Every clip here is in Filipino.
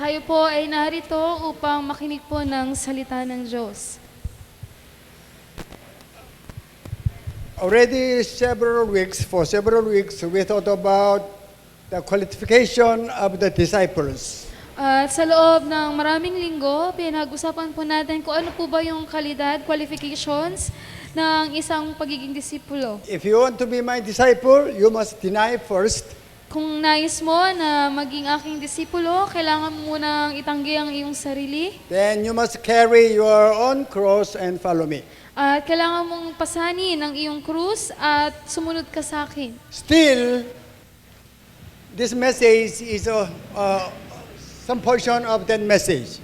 Tayo po ay narito upang makinig po ng salita ng Diyos. Already for several weeks, we thought about the qualification of the disciples. At sa loob ng maraming linggo, pinag-usapan po natin kung ano po ba yung kalidad, qualifications ng isang pagiging disipulo. If you want to be my disciple, you must deny first. Kung nais mo na maging aking disipulo, kailangan mo munang itanggi ang iyong sarili. Then you must carry your own cross and follow me. At kailangan mong pasanin ang iyong krus at sumunod ka sa akin. Still, this message is some portion of that message.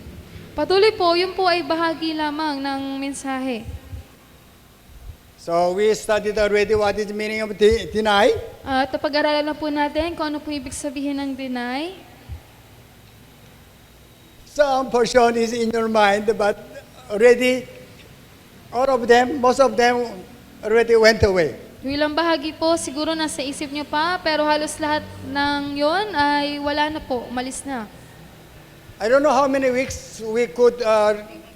Patuloy po, yun po ay bahagi lamang ng mensahe. So we studied already what is the meaning of deny. At napag-aralan na po natin kung ano po ibig sabihin ng deny. Some portion is in your mind, but already most of them already went away. Yung ilang bahagi po, siguro nasa isip nyo pa, pero halos lahat ng yon ay wala na po, umalis na. I don't know how many weeks we could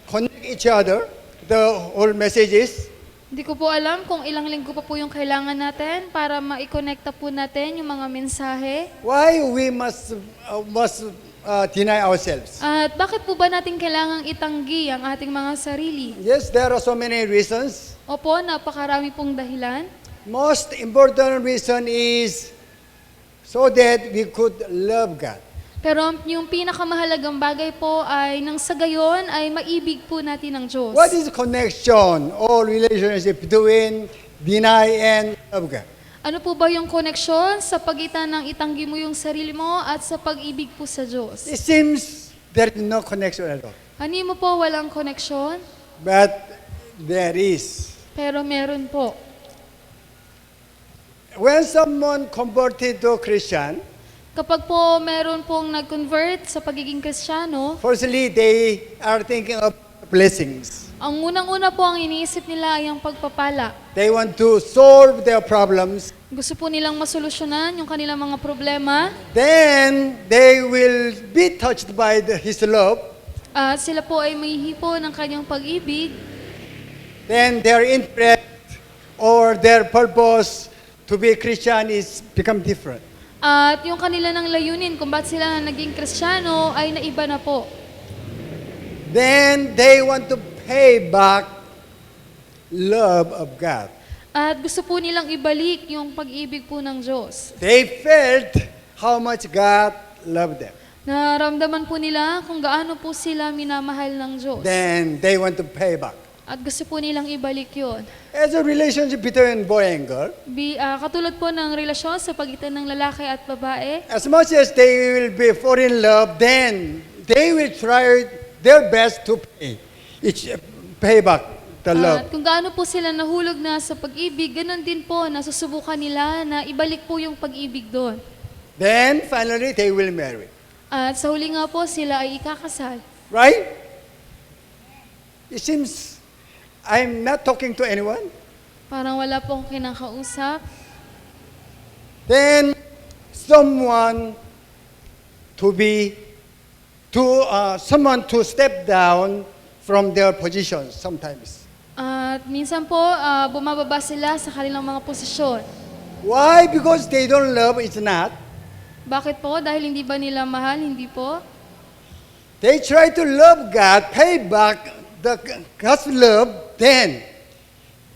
connect each other, the whole messages. Hindi ko po alam kung ilang linggo pa po yung kailangan natin para ma-connecta po natin yung mga mensahe. Why we must deny ourselves? At bakit po ba natin kailangang itanggi ang ating mga sarili? Yes, there are so many reasons. Opo, napakarami pong dahilan. Most important reason is so that we could love God. Pero yung pinakamahalagang bagay po ay nang sa gayon ay maibig po natin ang Diyos. What is connection or relationship between deny and love God? Ano po ba yung koneksyon sa pagitan ng itanggi mo yung sarili mo at sa pag-ibig po sa Diyos? It seems there is no connection at all. Ano mo po walang koneksyon? But there is. Pero meron po. When someone converted to Christian, Kapag po meron pong nag-convert sa pagiging Kristiyano, firstly, they are thinking of blessings. ang unang-una po ang iniisip nila ay ang pagpapala. They want to solve their problems. Gusto po nilang masolusyonan yung kanilang mga problema. Then they will be touched by His love. At sila po ay mahihipo ng kanyang pag-ibig. Then their interest or their purpose to be Christian is become different. At yung kanila ng layunin kung bakit sila naging Kristiyano ay naiba na po. Then they want to pay back love of God. At gusto po nilang ibalik yung pag-ibig po ng Diyos. They felt how much God loved them. Naramdaman po nila kung gaano po sila minamahal ng Diyos. Then they want to pay back. At gusto po nilang ibalik yun. As a relationship between boy and girl, Katulad po ng relasyon sa pagitan ng lalaki at babae, as much as they will be fall in love, then they will try their best to pay back the love. at kung gaano po sila nahulog na sa pag-ibig, ganun din po na susubukan nila na ibalik po yung pag-ibig doon. Then finally they will marry. At sa huli nga po, sila ay ikakasal. Right? It seems I'm not talking to anyone. Parang wala po akong kinakausap. Then someone to step down from their positions sometimes. At minsan po, bumababa sila sa kanilang mga posisyon. Why? Because they don't love, it's not. Bakit po? Dahil hindi ba nila mahal? Hindi po. They try to love God, pay back God's love, then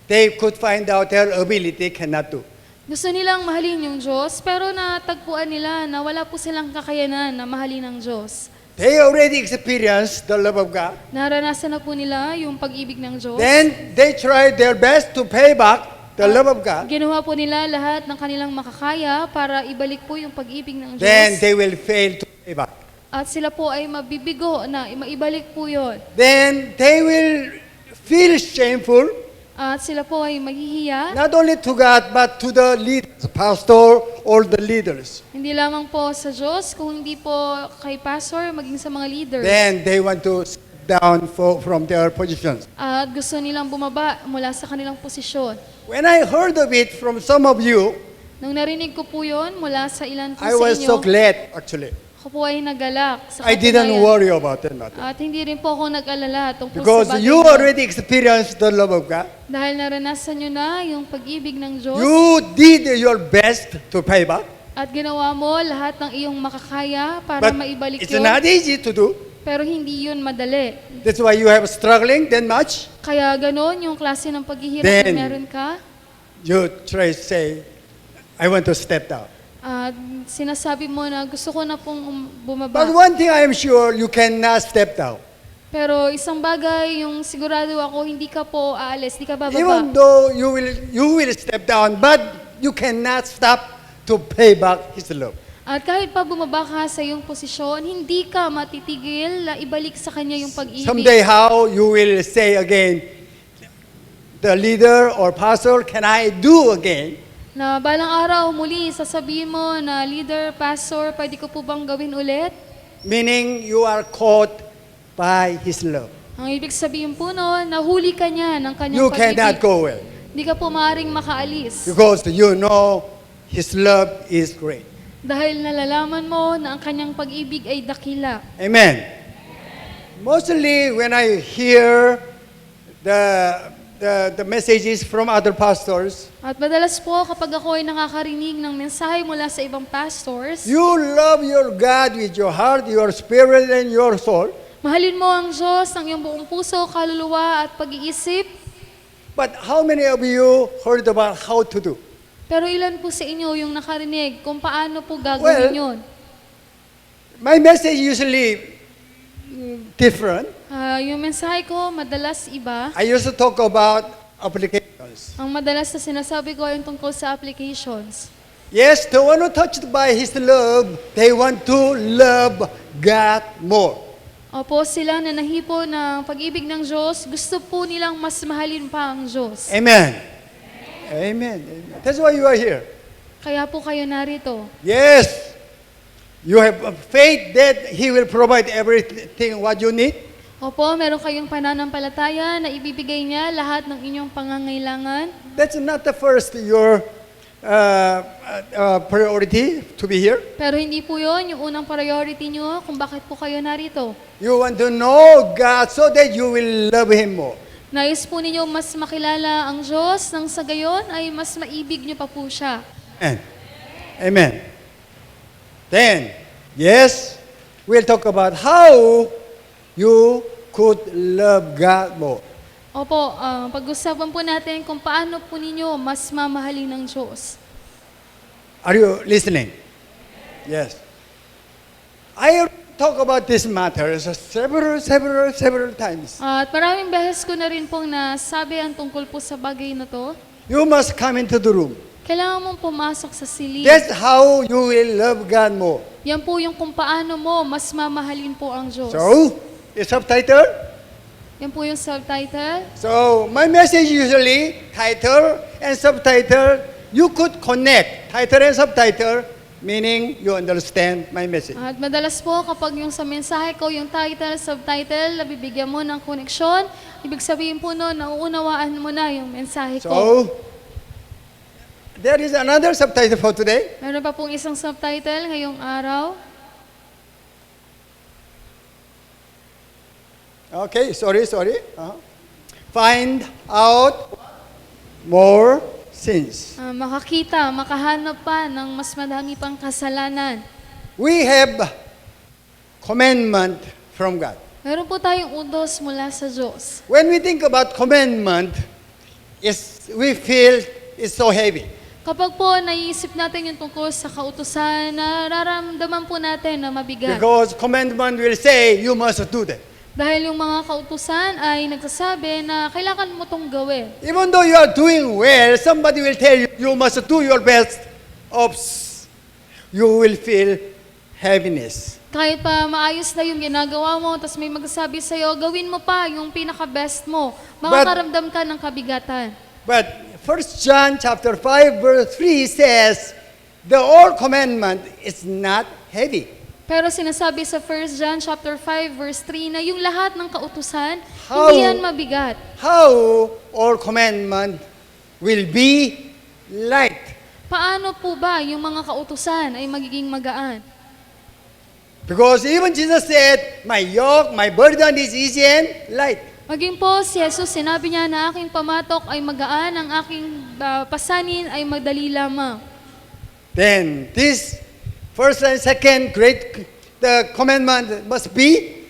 they could find out their ability cannot do. Gusto nilang mahalin yung Diyos, pero natagpuan nila na wala po silang kakayanan na mahalin ang Diyos. They already experienced the love of God. Naranasan na po nila yung pag-ibig ng Diyos. Then they try their best to pay back the love of God. Ginawa po nila lahat ng kanilang makakaya para ibalik po yung pag-ibig ng Then Diyos. they will fail to pay back. At sila po ay mabibigo na maibalik po yon. Then they will feel shameful, At sila po ay maghihiya. not only to God, but to the leaders, pastor or the leaders. Hindi lamang po sa Diyos, kung hindi po kay pastor, maging sa mga leaders. Then they want to step down from their positions. At gusto nilang bumaba mula sa kanilang posisyon. When I heard of it from some of you, Nung narinig ko po yon mula sa ilan po I sa was inyo, so glad actually. Ako po ay nagalak sa I didn't katunayan. worry about that matter. At hindi rin po ako nag-alala tungkol Because sa bagay you na- already experienced the love of God. Dahil naranasan nyo na yung pag-ibig ng Diyos You did your best to pay back. at ginawa mo lahat ng iyong makakaya para But maibalik it's yun. not easy to do. Pero hindi yun madali. That's why you have struggling that much. Kaya ganon yung klase ng paghihirap Then- na meron ka. You try to say, I want to step down. At sinasabi mo na gusto ko na pong bumaba. But one thing I am sure, you cannot step down. Pero isang bagay, yung sigurado ako, hindi ka po aalis, hindi ka bababa. Even though you will step down, but you cannot stop to pay back His love. At kahit pa bumaba ka sa iyong posisyon, hindi ka matitigil na ibalik sa Kanya yung pag-ibig. Someday how you will say again, the leader or pastor, can I do again? Na balang araw, muli, sasabihin mo na leader, pastor, pwede ko po bang gawin ulit? Meaning you are caught by His love. Ang ibig sabihin po no, nahuli ka niya ng kanyang You pag-ibig. cannot go away Hindi ka po maaaring makaalis. because you know His love is great. Dahil nalalaman mo na ang kanyang pag-ibig ay dakila. Amen. Mostly when I hear the messages from other pastors, At madalas po kapag ako ay nakakarinig ng mensahe mula sa ibang pastors, you love your God with your heart, your spirit, and your soul. mahalin mo ang Diyos ng iyong buong puso, kaluluwa at pag-iisip. But how many of you heard about how to do? Pero ilan po sa inyo yung nakarinig kung paano po Well, gagawin yun? My message usually different. Yung mensahe ko madalas iba. I used to talk about applications. Ang madalas na sinasabi ko ay yung tungkol sa applications. Yes, the one who touched by His love, they want to love God more. Opo, sila na nahipo ng pag-ibig ng Diyos, gusto po nilang mas mahalin pa ang Diyos. Amen. Amen. Amen. That's why you are here. Kaya po kayo narito. Yes. You have faith that He will provide everything what you need. Opo, meron kayong pananampalataya na ibibigay niya lahat ng inyong pangangailangan. That's not the first your priority to be here. Pero hindi po yon yung unang priority nyo kung bakit po kayo narito. You want to know God so that you will love Him more. Nais po ninyo mas makilala ang Diyos nang sa gayon ay mas maibig nyo pa po siya. Amen. Amen. Then, yes, we'll talk about how you could love God more. Opo, pag-usapan po natin kung paano po ninyo mas mamahalin ng Diyos. Are you listening? Yes. I talk about this matter several times. At maraming beses ko na rin pong nasabi ang tungkol po sa bagay na to. You must come into the room. Kailangan mong pumasok sa silid. That's how you will love God more. Yan po yung kung paano mo mas mamahalin po ang Diyos. So, a subtitle. Yan po yung subtitle. So, my message usually, title and subtitle, you could connect title and subtitle, meaning you understand my message. At madalas po kapag yung sa mensahe ko, yung title, subtitle, nabibigyan mo ng koneksyon, ibig sabihin po no, nauunawaan mo na yung mensahe ko. So, there is another subtitle for today. Meron pa pong isang subtitle ngayong araw. Okay, sorry. Find out more sins. Makakita, makahanap pa ng mas madami pang kasalanan. We have commandment from God. Meron po tayong utos mula sa Diyos. When we think about commandment, we feel it's so heavy. Kapag po naiisip natin yung tungkol sa kautusan, nararamdaman po natin na mabigat. Because commandment will say, you must do that. Dahil yung mga kautusan ay nagsasabi na kailangan mo tong gawin. Even though you are doing well, somebody will tell you, you must do your best. Oops, you will feel heaviness. Kahit pa maayos na yung ginagawa mo, tapos may magsasabi sa'yo, gawin mo pa yung pinaka-best mo. Makakaramdam ka ng kabigatan. But 1 John chapter 5 verse 3 says, the old commandment is not heavy. Pero sinasabi sa 1 John chapter 5 verse 3 na yung lahat ng kautusan, How? hindi yan mabigat. How old commandment will be light? Paano po ba yung mga kautusan ay magiging magaan? Because even Jesus said, my yoke, my burden is easy and light. Maging po si Jesus, sinabi niya na aking pamatok ay magaan, ang aking pasanin ay madali lamang. Then this first and second great the commandment must be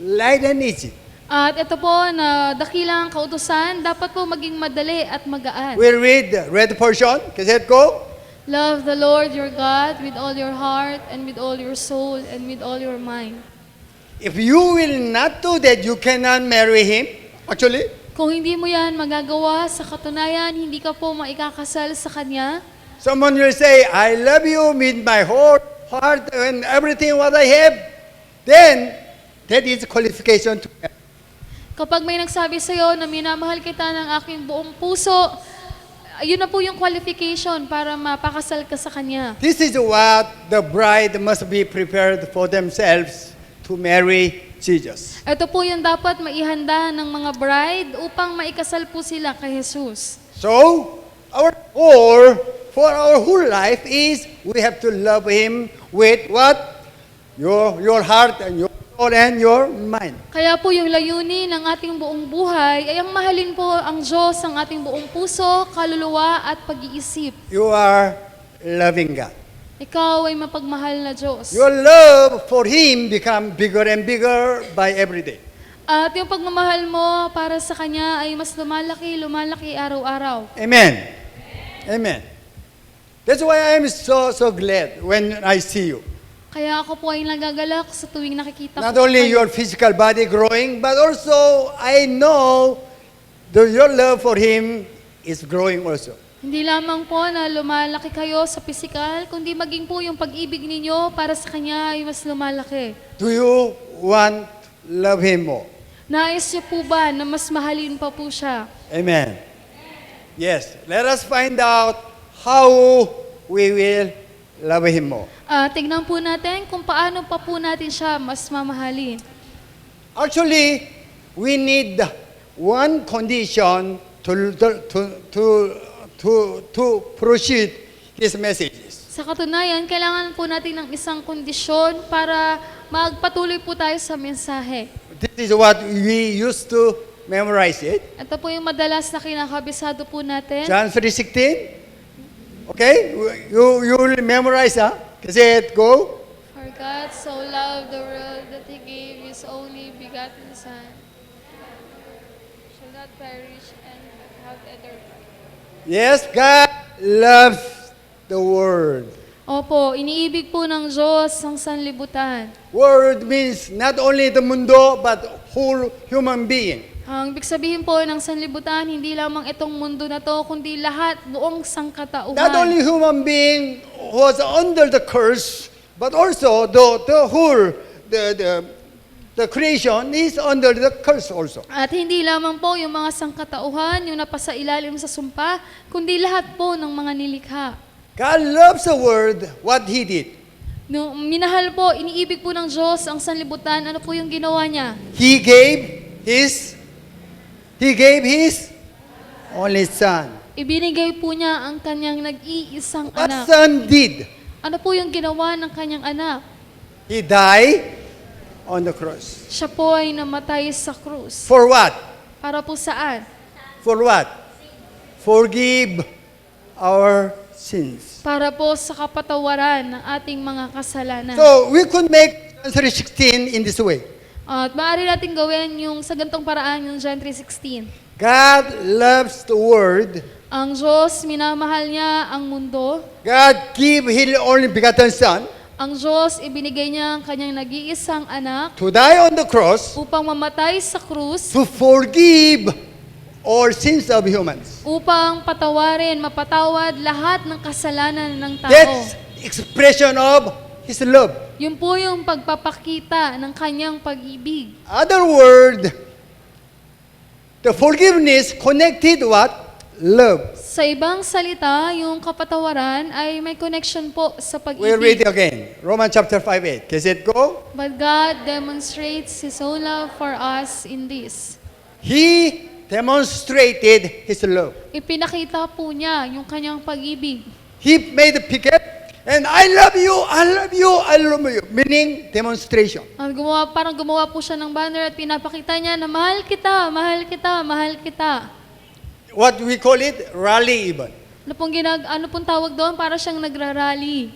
light and easy. At ito po na dakilang kautusan, dapat po maging madali at magaan. We'll read the red portion. Kasi go. Love the Lord your God with all your heart and with all your soul and with all your mind. If you will not do that, you cannot marry him. Actually, Kung hindi mo yan magagawa, sa katunayan, hindi ka po maikakasal sa Kanya. someone will say, I love you with my whole heart and everything what I have. Then, that is qualification to marry. Kapag may nagsabi sa'yo na minamahal kita ng aking buong puso, yun na po yung qualification para mapakasal ka sa Kanya. This is what the bride must be prepared for themselves to marry Jesus. Ito po yung dapat maihanda ng mga bride upang maikasal po sila kay Jesus. So, our goal for our whole life is we have to love Him with what? Your heart and your soul and your mind. Kaya po yung layunin ng ating buong buhay ay ang mahalin po ang Diyos ang ating buong puso, kaluluwa at pag-iisip. You are loving God. Ikaw ay mapagmahal na Diyos. Your love for Him become bigger and bigger by every day. At yung pagmamahal mo para sa Kanya ay mas lumalaki araw-araw. Amen. Amen. That's why I am so glad when I see you. Kaya ako po ay nagagalak sa tuwing nakikita Not ko only kayo. your physical body growing, but also I know your love for Him is growing also. Hindi lamang po na lumalaki kayo sa pisikal, kundi maging po yung pag-ibig ninyo para sa Kanya ay mas lumalaki. Do you want love Him more? Nais niyo po ba na mas mahalin pa po siya? Amen. Yes. Let us find out how we will love Him more. Tignan po natin kung paano pa po natin siya mas mamahalin. Actually, we need one condition to proceed His messages. Sa katunayan, kailangan po natin ng isang kondisyon para magpatuloy po tayo sa mensahe. This is what we used to memorize it. Ito po yung madalas na kinakabisado po natin. John 3:16. Okay? You will memorize, huh? Kasi go. For God so loved the world that He gave His only begotten Son, shall not perish and have eternal life. Yes, God loves the world. Opo, iniibig po ng Diyos ang sanlibutan. World means not only the mundo, but whole human being. Ang ibig sabihin po ng sanlibutan, hindi lamang itong mundo na to, kundi lahat, buong sangkatauhan. Not only human being was under the curse, but also the whole, the creation is under the curse also. At hindi lamang po yung mga sangkatauhan, yung napasa ilalim sa sumpa, kundi lahat po ng mga nilikha. God loves the world, what He did. No, minahal po, iniibig po ng Diyos ang sanlibutan. Ano po yung ginawa niya? He gave His only Son. Ibinigay po niya ang kanyang nag-iisang What anak. Son did? Ano po yung ginawa ng kanyang anak? He died on the cross. Siya po ay namatay sa krus. For what? Para po saan? For what? Forgive our sins. Para po sa kapatawaran ng ating mga kasalanan. So we could make John 3:16 in this way. At maaari natin gawin yung sa gantong paraan yung John 3:16. God loves the world. Ang Diyos, minamahal niya ang mundo. God gave His only begotten Son Ang Diyos, ibinigay niya ang kanyang nag-iisang anak to die on the cross upang mamatay sa krus, to forgive all sins of humans. upang patawarin, mapatawad lahat ng kasalanan ng tao. That's expression of His love. Yun po yung pagpapakita ng kanyang pag-ibig. Other word, the forgiveness connected what? Love. Sa ibang salita, yung kapatawaran ay may connection po sa We'll read pag-ibig. it again. Romans chapter 5:8. Can it go? But God demonstrates His own love for us in this. He demonstrated His love. Ipinakita po niya yung kanyang pag-ibig. He made a picket And I love you, I love you, I love you. Meaning demonstration. Parang gumawa po siya ng banner at pinapakita niya na mahal kita, mahal kita, mahal kita. What we call it, rally even. Ano pong tawag doon? Para siyang nagrarally.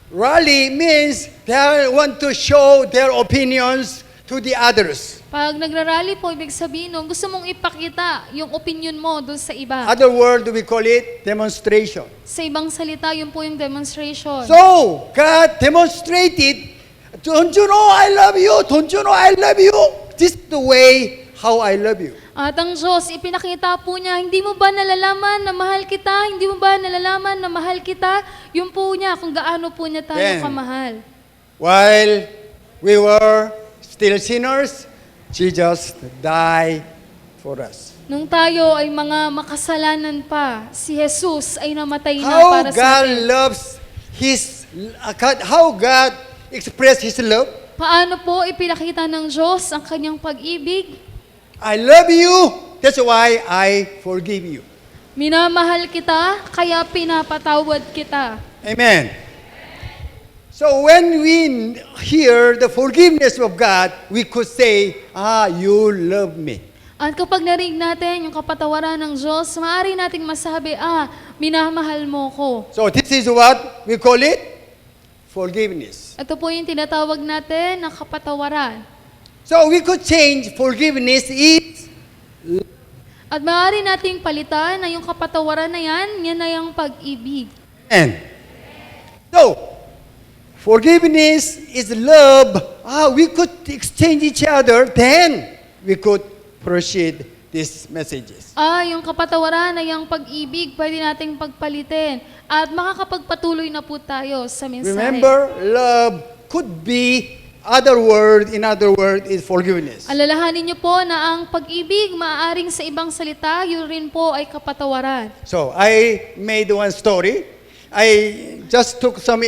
Rally means they want to show their opinions to the others. Pag nagrarally po, ibig sabihin nung gusto mong ipakita yung opinion mo doon sa iba. Other word, we call it demonstration. Sa ibang salita, yun po yung demonstration. So, God demonstrated, don't you know I love you? Don't you know I love you? This is the way how I love you. At ang Diyos, ipinakita po niya, hindi mo ba nalalaman na mahal kita? Hindi mo ba nalalaman na mahal kita? Yun po niya, kung gaano po niya tayo Then, kamahal. While we were still sinners, Jesus died for us. Nung tayo ay mga makasalanan pa, si Jesus ay namatay na How para sa God atin. loves how God expressed His love. Paano po ipinakita ng Diyos ang kanyang pag-ibig? I love you, that's why I forgive you. Minamahal kita, kaya pinapatawad kita. Amen. So when we hear the forgiveness of God, we could say, you love me. At kapag narinig natin yung kapatawaran ng Diyos, maaari nating masabi, minamahal mo ko. So this is what we call it, forgiveness. Ito po yung tinatawag natin na kapatawaran. So we could change forgiveness is, At maaari nating palitan na yung kapatawaran na yan na yung pag-ibig. and so forgiveness is love. We could exchange each other, then we could proceed these messages. Yung kapatawaran na yung pag-ibig, pwede nating pagpalitin. At makakapagpatuloy na po tayo sa mensahe. Remember, love could be in other word is forgiveness. Alalahanin niyo po na ang pag-ibig, maaaring sa ibang salita, yun rin po ay kapatawaran. So I made one story. I just took some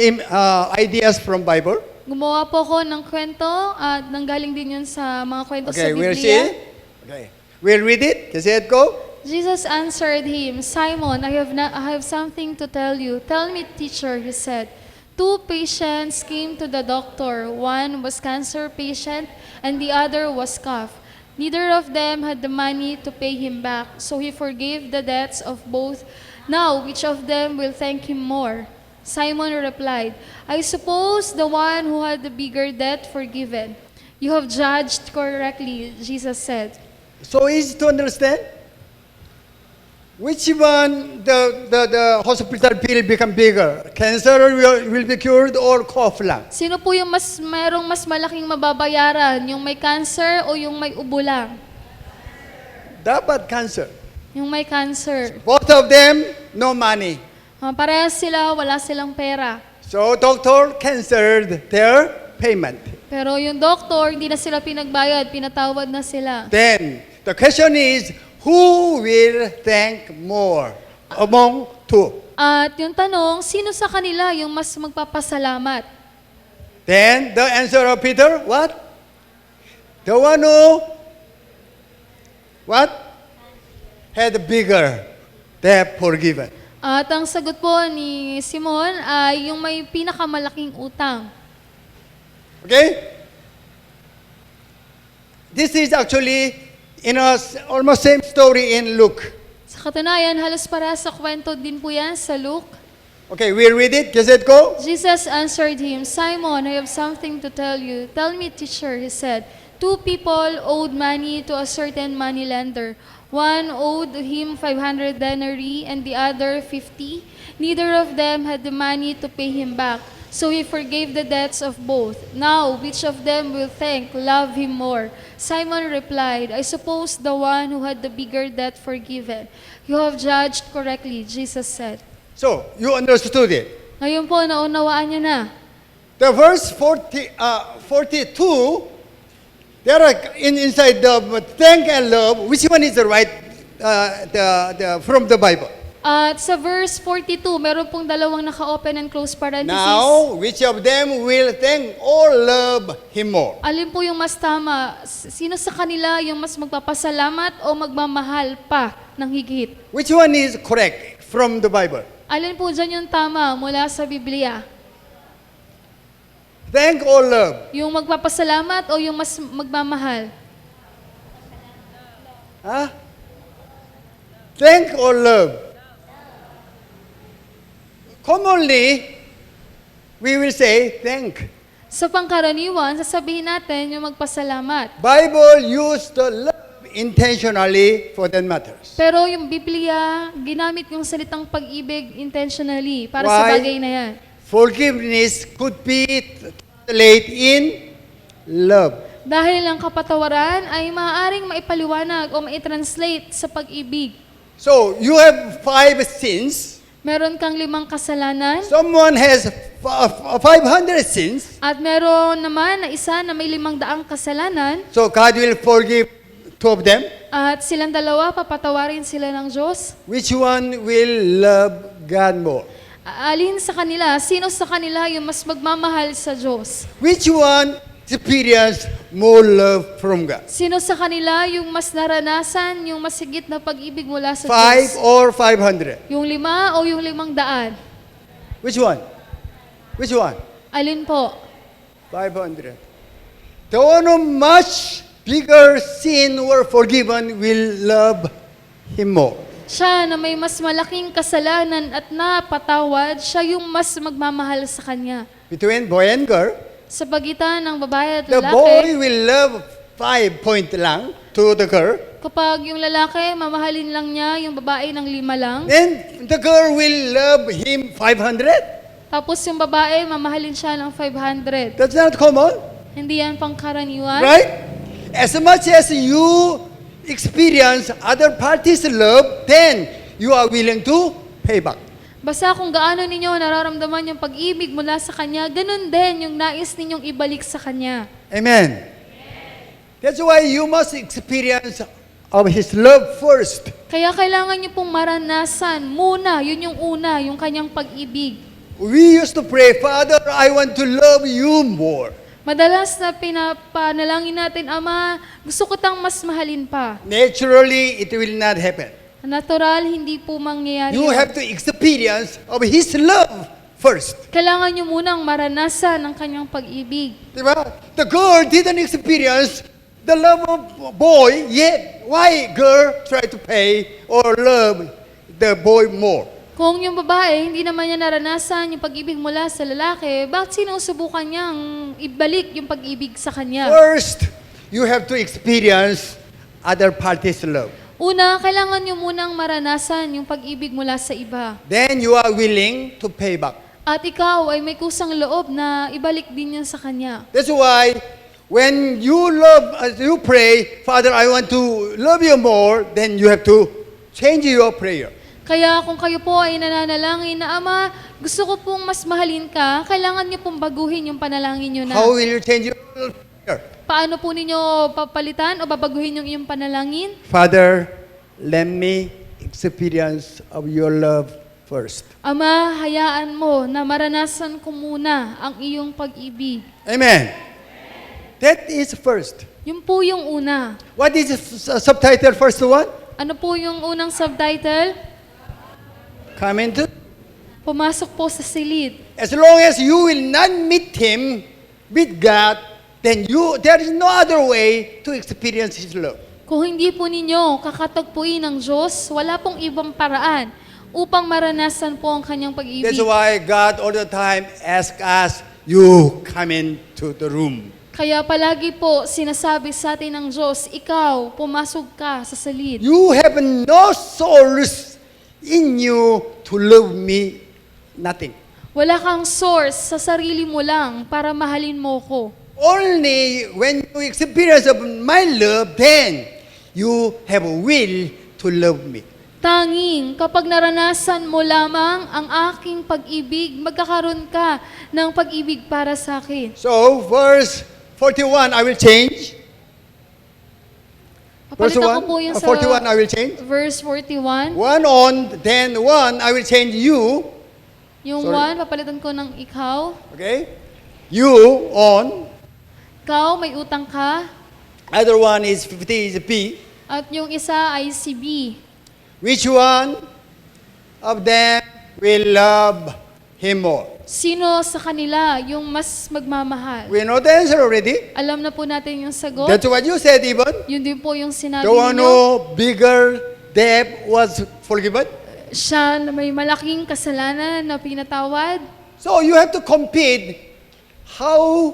ideas from Bible. Gumawa po ko ng kwento at nanggaling din yun sa mga kwento sa Okay, we'll Biblia. see. Okay, we'll read it. Kasi it go. Jesus answered him, Simon, I have something to tell you. Tell me, teacher, he said. 2 patients came to the doctor. One was cancer patient and the other was cough. Neither of them had the money to pay him back, so he forgave the debts of both. Now, which of them will thank him more? Simon replied, I suppose the one who had the bigger debt forgiven. You have judged correctly, Jesus said. So easy to understand. Which one the hospital bill become bigger? Cancer will be cured or cough lang? Sino po yung mayroong mas malaking mababayaran? Yung may cancer o yung may ubo lang? Dapat cancer. Yung may cancer. Both of them, no money. Parehas sila, wala silang pera. So doctor canceled their payment. Pero yung doktor, hindi na sila pinagbayad, pinatawad na sila. Then the question is, who will thank more among two? At yung tanong, sino sa kanila yung mas magpapasalamat? Then the answer of Peter, what? The one who, what? Had bigger debt forgiven. At ang sagot po ni Simon ay yung may pinakamalaking utang. Okay? This is actually almost same story in Luke. Sa katunayan, halos para sa kwento din po yan sa Luke. Okay, we'll read it. Does it go? Jesus answered him, Simon, I have something to tell you. Tell me, teacher, he said. 2 people owed money to a certain moneylender. One owed him 500 denarii and the other 50. Neither of them had the money to pay him back. So he forgave the debts of both. Now, which of them will love him more? Simon replied, I suppose the one who had the bigger debt forgiven. You have judged correctly, Jesus said. So, you understood it. Ngayon po, naunawaan niyo na. The verse 42, there are inside the thank and love, which one is the right from the Bible? At sa verse 42, meron pong dalawang naka-open and close parentheses. Now, which of them will thank or love him more? Alin po yung mas tama? Sino sa kanila yung mas magpapasalamat o magmamahal pa ng higit? Which one is correct from the Bible? Alin po dyan yung tama mula sa Biblia? Thank or love? Yung magpapasalamat o yung mas magmamahal? Huh? Thank or love? Commonly, we will say thank. Sa pangkaraniwan, sasabihin natin yung magpasalamat. Bible used the love intentionally for that matters. Pero yung Biblia, ginamit yung salitang pag-ibig intentionally para sa Why? bagay na yan. Forgiveness could be translated in love. Dahil ang kapatawaran ay maaaring maipaliwanag o maitranslate sa pag-ibig. So, you have 5 sins. Meron kang 5 kasalanan Someone has 500 sins. at meron naman na isa na may 500 kasalanan So, God will forgive 2 of them. at silang dalawa papatawarin sila ng Diyos. Which one will love God more? Alin sa kanila, sino sa kanila yung mas magmamahal sa Diyos? Which one experience more love from God? Sino sa kanila yung mas naranasan, yung mas higit na pag-ibig mula sa 5 Diyos? or 500? Yung 5 o yung 500? Which one? Which one? Alin po? 500. The one who much bigger sin were forgiven will love him more. Siya na may mas malaking kasalanan at napatawad, siya yung mas magmamahal sa kanya. Between boy and girl, Sa pagitan ng babae at the lalaki, boy will love 5 point lang to the girl. kapag yung lalaki, mamahalin lang niya, yung babae ng 5 lang. Then the girl will love him 500. Tapos yung babae, mamahalin siya ng 500. That's not common, Hindi yan pangkaraniwan. right? As much as you experience other parties' love, then you are willing to pay back. Basta kung gaano ninyo nararamdaman yung pag-ibig mula sa Kanya, ganun din yung nais ninyong ibalik sa Kanya. Amen. That's why you must experience of His love first. Kaya kailangan nyo pong maranasan muna, yun yung una, yung Kanyang pag-ibig. We used to pray, Father, I want to love you more. Madalas na pinapanalangin natin, Ama, gusto ko tang mas mahalin pa. Naturally, it will not happen. Natural, hindi po mangyayari You yun. have to experience of His love first. Kailangan nyo munang maranasan ang Kanyang pag-ibig. Diba? The girl didn't experience the love of boy, yet why girl try to pay or love the boy more? Kung yung babae, hindi naman niya naranasan yung pag-ibig mula sa lalaki, bakit sinusubukan niyang ibalik yung pag-ibig sa kanya? First, you have to experience other parties' love. Una, kailangan nyo munang maranasan yung pag-ibig mula sa iba. Then you are willing to pay back. At ikaw ay may kusang loob na ibalik din yun sa kanya. That's why when you love, as you pray, Father, I want to love you more, then you have to change your prayer. Kaya kung kayo po ay nananalangin na, Ama, gusto ko pong mas mahalin ka, kailangan nyo pong baguhin yung panalangin nyo na. How will you change your prayer? Paano po ninyo papalitan o babaguhin yung iyong panalangin? Father, let me experience of your love first. Ama, hayaan mo na maranasan ko muna ang iyong pag-ibig. Amen. That is first. Yun po yung una. What is the subtitle first one? Ano po yung unang subtitle? Come into. Pumasok po sa silid. As long as you will not meet Him with God, then there is no other way to experience His love. Kung hindi po ninyo kakatagpuin ng Diyos, wala pong ibang paraan upang maranasan po ang kanyang pag-ibig. That's why God all the time asks us, you come into the room. Kaya palagi po sinasabi sa atin ng Diyos, ikaw, pumasok ka sa silid. You have no source in you to love me, nothing. Wala kang source sa sarili mo lang para mahalin mo ko. Only when you experience of my love, then you have a will to love me. Tanging kapag naranasan mo lamang ang aking pag-ibig, magkakaroon ka ng pag-ibig para sa akin. So, verse 41, I will change. Verse Papalitan ko 1, po yung sa 41, I will change. verse 41. One on, then one, I will change you. Yung Sorry. 1, papalitan ko ng ikaw. Okay? You on. Ikaw, may utang ka. Other one is 50 is P. At yung isa ay si B. Which one of them will love him more? Sino sa kanila yung mas magmamahal? We know the answer already. Alam na po natin yung sagot. That's what you said even. Yun din po yung sinabi The one ninyo. who bigger debt was forgiven. Siya na may malaking kasalanan na pinatawad. So you have to compete how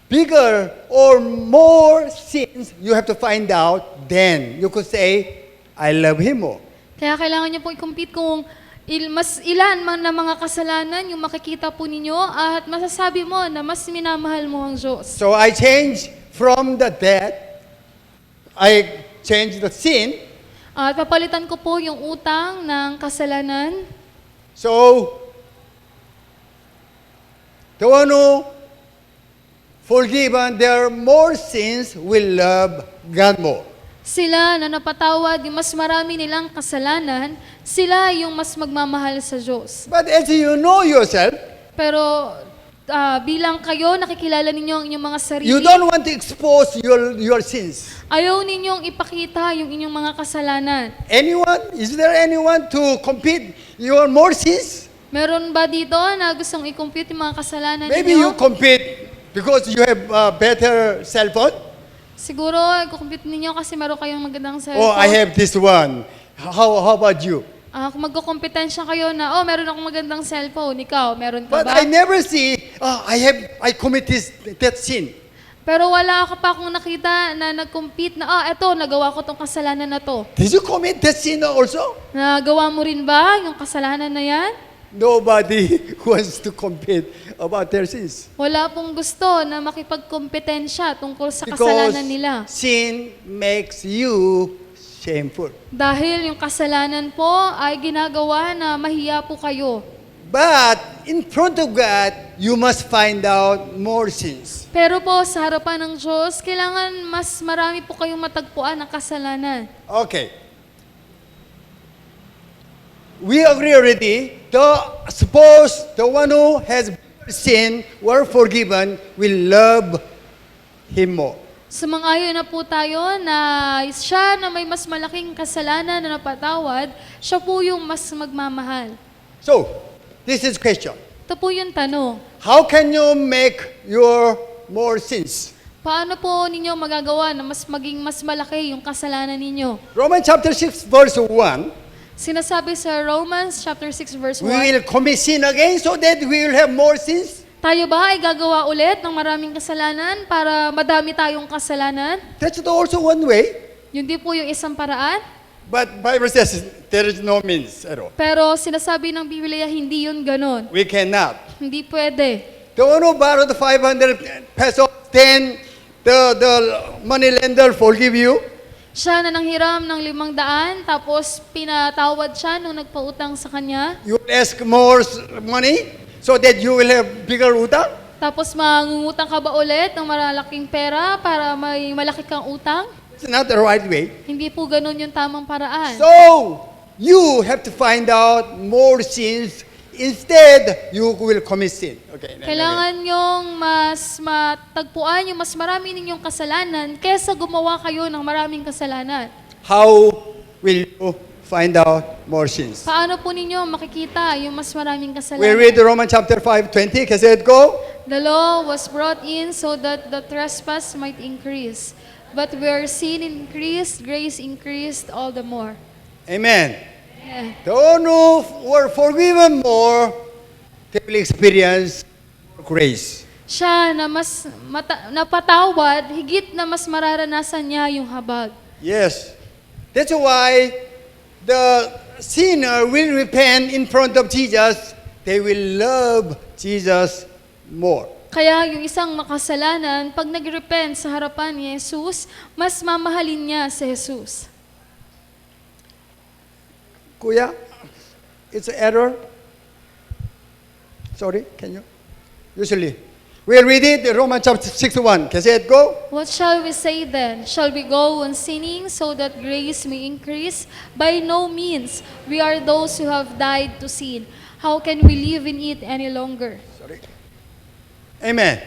bigger or more sins you have to find out. Then you could say, I love him more. Kaya kailangan niyo po i-compete kung mas ilan man na mga kasalanan yung makikita po ninyo at masasabi mo na mas minamahal mo ang Diyos. So I change from the debt, I change the sin. At papalitan ko po yung utang ng kasalanan. So the one who forgiven their more sins will love God more. Sila na napatawad yung mas marami nilang kasalanan, sila yung mas magmamahal sa Diyos. But as you know yourself, Pero bilang kayo, nakikilala ninyo ang inyong mga sarili, you don't want to expose your sins. ayaw ninyong ipakita yung inyong mga kasalanan. Anyone? Is there anyone to compete your more sins? Meron ba dito na gustong i-compute yung mga kasalanan Maybe you ninyo? compete because you have a better cell phone. Siguro, i-compute ninyo kasi meron kayong magandang cellphone. Oh, I have this one. How about you? Kung magkukompetensya kayo na, meron akong magandang cellphone, ikaw, meron ka But ba? I never see, I commit that sin. Pero wala ako pa akong nakita na nag-compete na, eto, nagawa ko tong kasalanan na to. Did you commit that sin also? Nagawa mo rin ba yung kasalanan na yan? Nobody wants to compete about their sins. Wala pong gusto na makipagkompetensya tungkol sa kasalanan nila. Sin makes you shameful. Dahil yung kasalanan po ay ginagawa na mahiya po kayo. But in front of God, you must find out more sins. Pero po sa harapan ng Diyos, kailangan mas marami po kayong matagpuan ng kasalanan. Okay. We agree already. Suppose the one who has sinned were forgiven will love him more. Sumang-ayon na po tayo na siya na may mas malaking kasalanan na napatawad, siya po yung mas magmamahal. So, this is question. Ito po yung tanong. How can you make your more sins? Paano po ninyo magagawa na maging mas malaki yung kasalanan ninyo? Romans chapter 6 verse 1. Sinasabi sa Romans chapter 6 verse We 1, will commit sin again so that we will have more sins. tayo ba ay gagawa ulit ng maraming kasalanan para madami tayong kasalanan? That's also one way. Yun din po yung isang paraan. But Bible says there is no means at all. Pero sinasabi ng Biblia, hindi yun ganon. We cannot. Hindi pwede. The one who borrowed 500 pesos, then the money lender forgive you. Siya na nanghiram ng 500, tapos pinatawad siya nung nagpautang sa kanya. You will ask more money so that you will have bigger utang. Tapos mangungutang ka ba ulit ng malalaking pera para may malaki kang utang? It's not the right way. Hindi po ganun yung tamang paraan. So, you have to find out more sins. Instead, you will commit sin. Okay. Kailangan yung mas matagpuan, yung mas marami ninyong kasalanan kesa gumawa kayo ng maraming kasalanan. How will you find out more sins? Paano po ninyo makikita yung mas maraming We kasalanan? read Romans chapter 5:20. Can I say it go? The law was brought in so that the trespass might increase. But where sin increased, grace increased all the more. Amen. Yeah. The one who were forgiven more, they will experience more grace. Siya na mas napatawad, higit na mas mararanasan niya yung habag. Yes. That's why the sinner will repent in front of Jesus. They will love Jesus more. Kaya yung isang makasalanan, pag nag-repent sa harapan ni Jesus, mas mamahalin niya si Jesus. Kuya, it's an error. Sorry, can you? Usually. We'll read it, Romans chapter 6:1. Can I say it go? What shall we say then? Shall we go on sinning so that grace may increase? By no means. We are those who have died to sin. How can we live in it any longer? Sorry. Amen.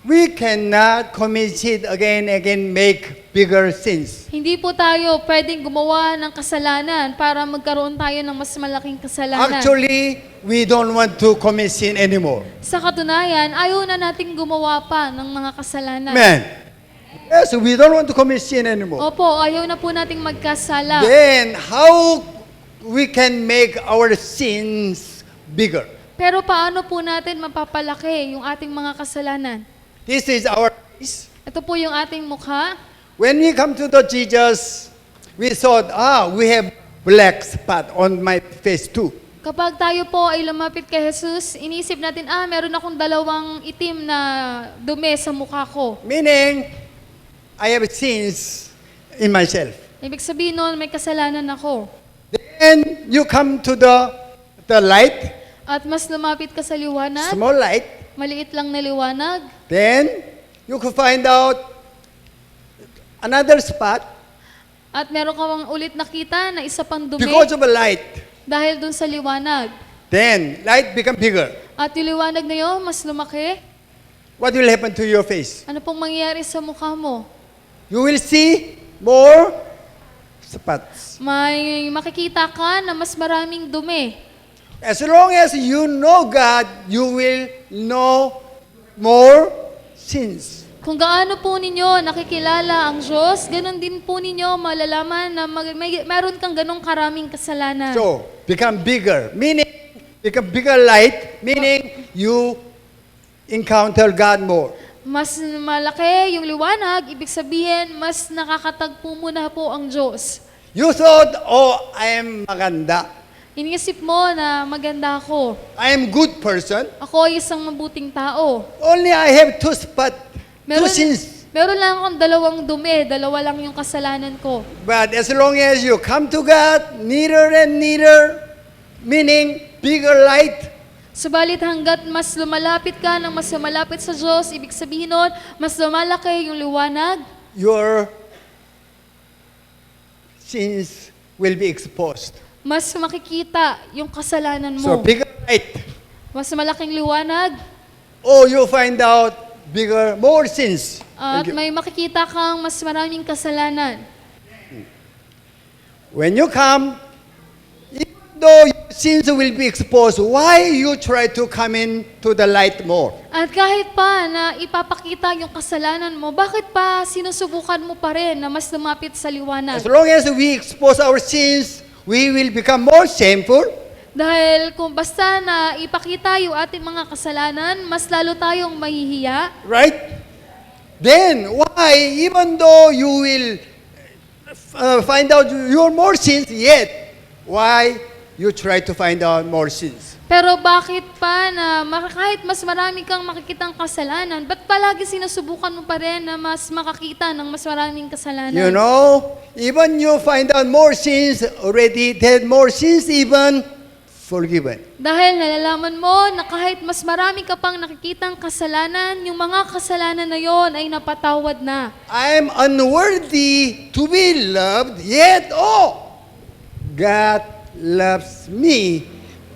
We cannot commit sin again, make bigger sins. Hindi po tayo pwedeng gumawa ng kasalanan para magkaroon tayo ng mas malaking kasalanan. Actually, we don't want to commit sin anymore. Sa katunayan, ayaw na nating gumawa pa ng mga kasalanan. Amen. Yes, we don't want to commit sin anymore. Opo, ayaw na po nating magkasala. Then, how we can make our sins bigger? Pero paano po natin mapapalaki yung ating mga kasalanan? This is our face. Ito po yung ating mukha. When we come to the Jesus, we thought, we have black spot on my face too. Kapag tayo po ay lumapit kay Jesus, inisip natin, meron akong dalawang itim na dumi sa mukha ko. Meaning, I have sins in myself. Ibig sabihin nun, may kasalanan ako. Then you come to the light, At mas lumapit ka sa liwanag, small light. maliit lang na liwanag, Then you could find out another spot at meron ka bang ulit nakita na isa pang dumi because of a light. dahil dun sa liwanag. Then light become bigger. At yung liwanag na yun, mas lumaki. What will happen to your face? Ano pong mangyayari sa mukha mo? You will see more spots. May makikita ka na mas maraming dumi. As long as you know God, you will know more sins. Kung gaano po ninyo nakikilala ang Diyos, ganun din po ninyo malalaman na meron kang ganong karaming kasalanan. So, become bigger. Meaning, become bigger light. Meaning, you encounter God more. Mas malaki yung liwanag, ibig sabihin, mas nakakatagpo mo na po ang Diyos. You thought, I am maganda. Iniisip mo na maganda ako. I am good person. Ako ay isang mabuting tao. Only I have two sins. Meron lang akong dalawang dumi, dalawa lang yung kasalanan ko. But as long as you come to God, nearer and nearer, meaning bigger light, Subalit hanggat mas lumalapit ka ng mas lumalapit sa Diyos, ibig sabihin nun, mas lumalaki yung liwanag, your sins will be exposed. mas makikita yung kasalanan So mo. bigger light. Mas malaking liwanag, You find out more sins. at Thank you. may makikita kang mas maraming kasalanan. When you come, even though your sins will be exposed, why you try to come in to the light more? At kahit pa na ipapakita yung kasalanan mo, bakit pa sinusubukan mo pa rin na mas lumapit sa liwanag? As long as we expose our sins, we will become more shameful. Dahil kung basta na ipakita yung ating mga kasalanan, mas lalo tayong mahihiya. Right? Then, why, even though you will find out your more sins, yet, why you try to find out more sins? Pero bakit pa na kahit mas marami kang makikitang kasalanan, ba't palagi sinusubukan mo pa rin na mas makakita ng mas maraming kasalanan? You know, even you find out more sins already, that more sins even forgiven. Dahil nalalaman mo na kahit mas marami ka pang nakikitang kasalanan, yung mga kasalanan na yon ay napatawad na. I am unworthy to be loved, yet, God loves me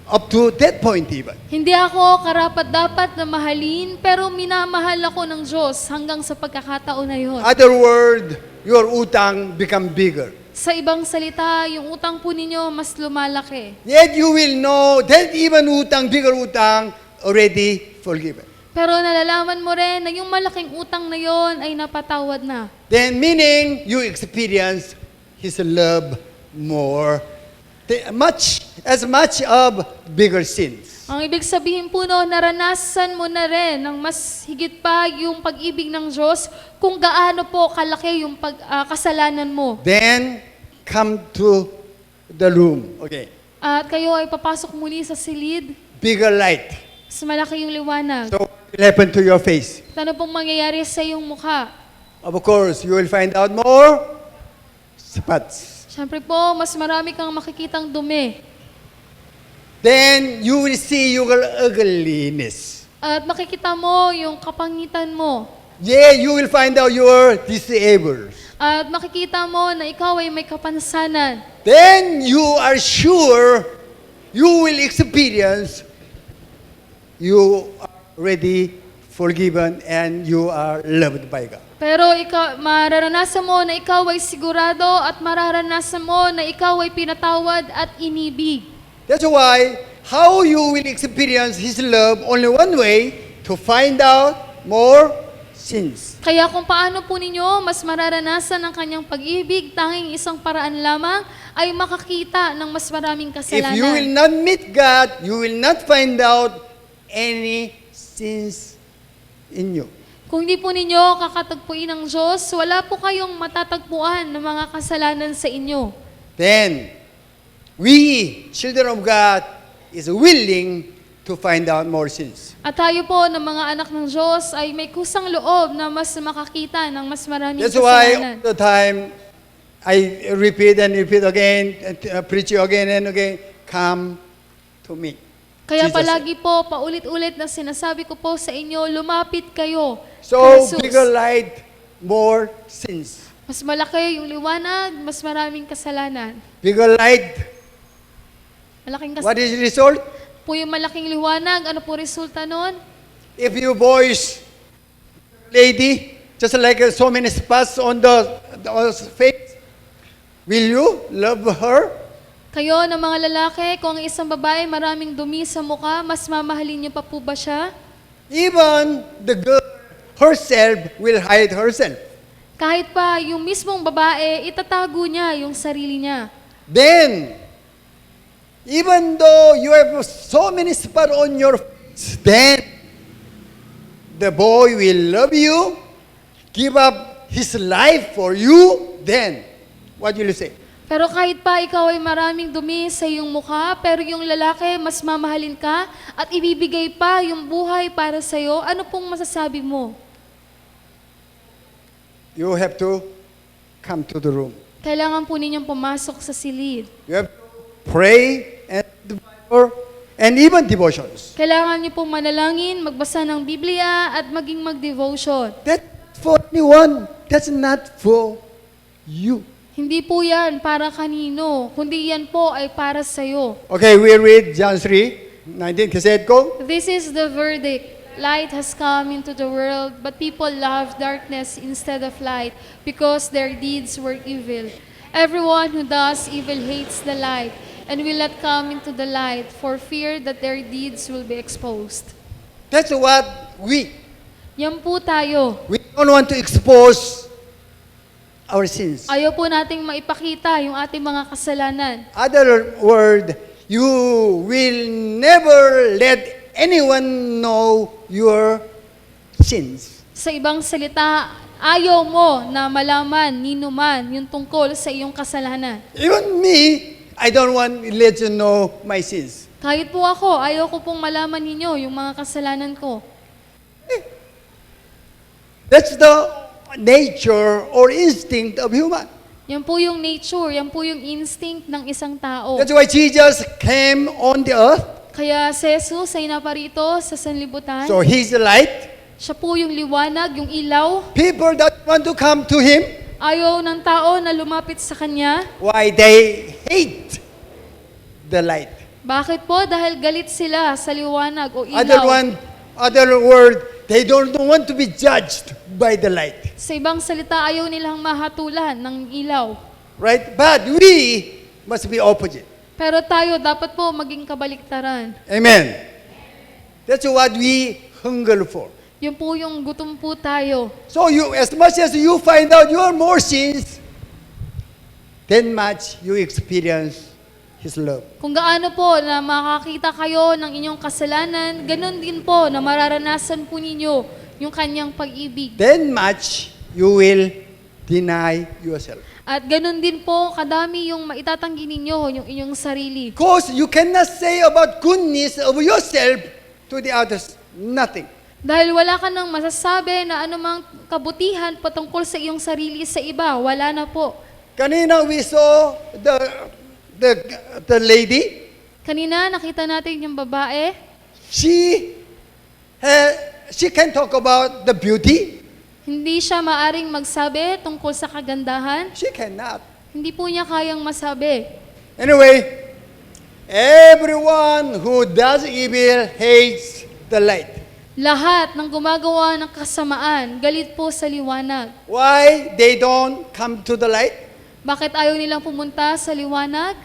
up to that point even. Hindi ako karapat-dapat na mahalin, pero minamahal ako ng Diyos hanggang sa pagkakataon na yon. Other word, your utang become bigger. Sa ibang salita, yung utang po ninyo mas lumalaki. Yet you will know that even bigger utang, already forgiven. Pero nalalaman mo rin na yung malaking utang na yon ay napatawad na. Then meaning you experience His love more, as much of bigger sins. Ang ibig sabihin po no, naranasan mo na rin ng mas higit pa yung pag-ibig ng Diyos kung gaano po kalaki yung kasalanan mo. Then come to the room. Okay. At kayo ay papasok muli sa silid, Bigger light. mas malaki yung liwanag. So what will happen to your face? Ano pong mangyayari sa iyong mukha? Of course, you will find out more spots. Siyempre po, mas marami kang makikitang dumi. Then you will see your ugliness. At makikita mo yung kapangitan mo. Yeah, you will find out your disabled. At makikita mo na ikaw ay may kapansanan. Then you are sure you will experience you are already forgiven, and you are loved by God. Pero ikaw, mararanasan mo na ikaw ay sigurado at mararanasan mo na ikaw ay pinatawad at inibig. That's why how you will experience His love only one way, to find out more sins. Kaya kung paano po ninyo mas mararanasan ang kanyang pag-ibig, tanging isang paraan lamang ay makakita ng mas maraming If you will kasalanan. not meet God, you will not find out any sins in you. Kung di po ninyo kakatagpuin ng Diyos, wala po kayong matatagpuan ng mga kasalanan sa inyo. Then, we, children of God, is willing to find out more sins. At tayo po ng mga anak ng Diyos ay may kusang loob na mas makakita ng mas maraming That's why kasalanan. all the time, I repeat and repeat again, and preach you again and again, come to me. Kaya Jesus palagi po, paulit-ulit na sinasabi ko po sa inyo, lumapit kayo So, kay Jesus. bigger light, more sins. Mas malaki yung liwanag, mas maraming kasalanan. Bigger light, Malaking what is the result? po yung malaking liwanag, ano po resulta nun? If you boys, lady, just like so many spots on the face, will you love her? Kayo na mga lalaki, kung ang isang babae maraming dumi sa mukha, mas mamahalin niyo pa po ba siya? Even the girl herself will hide herself. Kahit pa yung mismong babae, itatago niya yung sarili niya. Then, even though you have so many spots on your face, then the boy will love you, give up his life for you, then what will you say? Pero kahit pa ikaw ay maraming dumi sa iyong mukha, pero yung lalaki mas mamahalin ka at ibibigay pa yung buhay para sa iyo, ano pong masasabi mo? You have to come to the room. Kailangan po ninyong pumasok sa silid. You have to pray and the Bible and even devotions. Kailangan niyo pong manalangin, magbasa ng Biblia at maging mag-devotion. That's for anyone. That's not for you. Hindi po yan para kanino, kundi yan po ay para sa iyo. Okay, we read John 3:19. Kasi ko. This is the verdict. Light has come into the world, but people love darkness instead of light because their deeds were evil. Everyone who does evil hates the light and will not come into the light for fear that their deeds will be exposed. That's what we Yan po tayo. don't want to expose our sins. Ayaw po nating maipakita yung ating mga kasalanan. Other word, you will never let anyone know your sins. Sa ibang salita, ayaw mo na malaman nino man yung tungkol sa iyong kasalanan. Even me, I don't want to let you know my sins. Kahit po ako, ayaw ko pong malaman ninyo yung mga kasalanan ko. That's the nature or instinct of human. Yan po yung nature, yan po yung instinct ng isang tao. That's why Jesus came on the earth. Kaya si Jesus ay naparito sa sanlibutan. So He's the light. Siya po yung liwanag, yung ilaw. People that want to come to Him, Ayaw ng tao na lumapit sa Kanya. why they hate the light. Bakit po? Dahil galit sila sa liwanag o Other ilaw. word, they don't want to be judged by the light. Sa ibang salita, ayaw nilang mahatulan ng ilaw. Right? But we must be opposite. Pero tayo, dapat po maging kabaliktaran. Amen. That's what we hunger for. Yun po yung gutom po tayo. So you, as much as you find out your more sins, then much you experience His love. Kung gaano po na makakita kayo ng inyong kasalanan, ganun din po na mararanasan po ninyo yung kanyang pag-ibig. Then much you will deny yourself. At ganun din po, kadami yung maitatanggi ninyo, yung inyong sarili. Because you cannot say about goodness of yourself to the others, nothing. Dahil wala ka nang masasabi na anumang kabutihan patungkol sa iyong sarili sa iba, wala na po. Kanina we saw the lady. Kanina, nakita natin yung babae. She can talk about the beauty. Hindi siya maaring magsabi tungkol sa kagandahan. She cannot. Hindi po niya kayang masabi. Anyway, everyone who does evil hates the light. Lahat ng gumagawa ng kasamaan, galit po sa liwanag. Why they don't come to the light? Bakit ayaw nilang pumunta sa liwanag?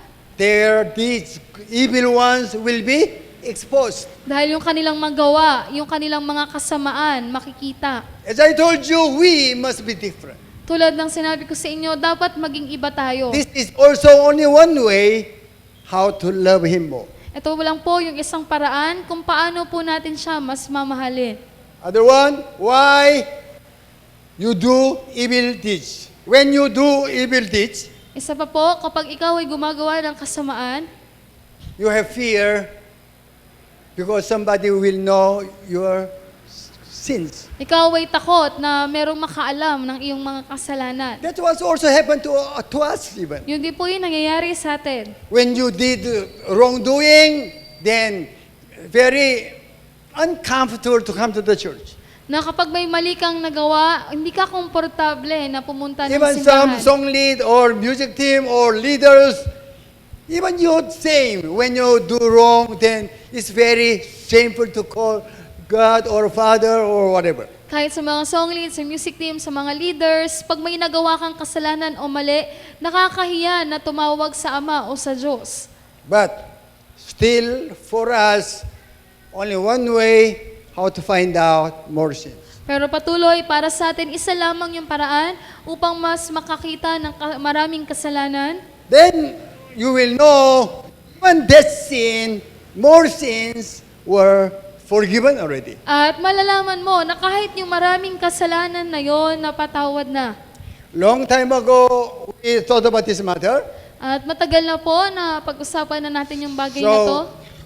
These evil ones will be exposed. Dahil yung kanilang magawa, yung kanilang mga kasamaan, makikita. As I told you, we must be different. Tulad ng sinabi ko sa inyo, dapat maging iba tayo. This is also only one way how to love Him more. Ito lang po yung isang paraan kung paano po natin siya mas mamahalin. Other one, why you do evil deeds. When you do evil deeds, Isa pa po, kapag ikaw ay gumagawa ng kasamaan, you have fear because somebody will know your sins. ikaw ay takot na merong makaalam ng iyong mga kasalanan. That's what also happened to us even. Yun din po yung nangyayari sa atin. When you did wrongdoing, then very uncomfortable to come to the church. Na kapag may mali kang nagawa, hindi ka komportable na pumunta ng Even some simbahan. song lead or music team or leaders, even you same. When you do wrong, then it's very shameful to call God or Father or whatever. Kahit sa mga song leads, sa music team, sa mga leaders, pag may nagawa kang kasalanan o mali, nakakahiya na tumawag sa Ama o sa Diyos. But still, for us, only one way how to find out more sins. Pero patuloy, para sa atin, isa lamang yung paraan upang mas makakita ng maraming kasalanan. Then you will know when that sin, more sins were forgiven already. At malalaman mo na kahit yung maraming kasalanan na yon, napatawad na. Long time ago, we thought about this matter. At matagal na po na pag-usapan na natin yung bagay na to. So,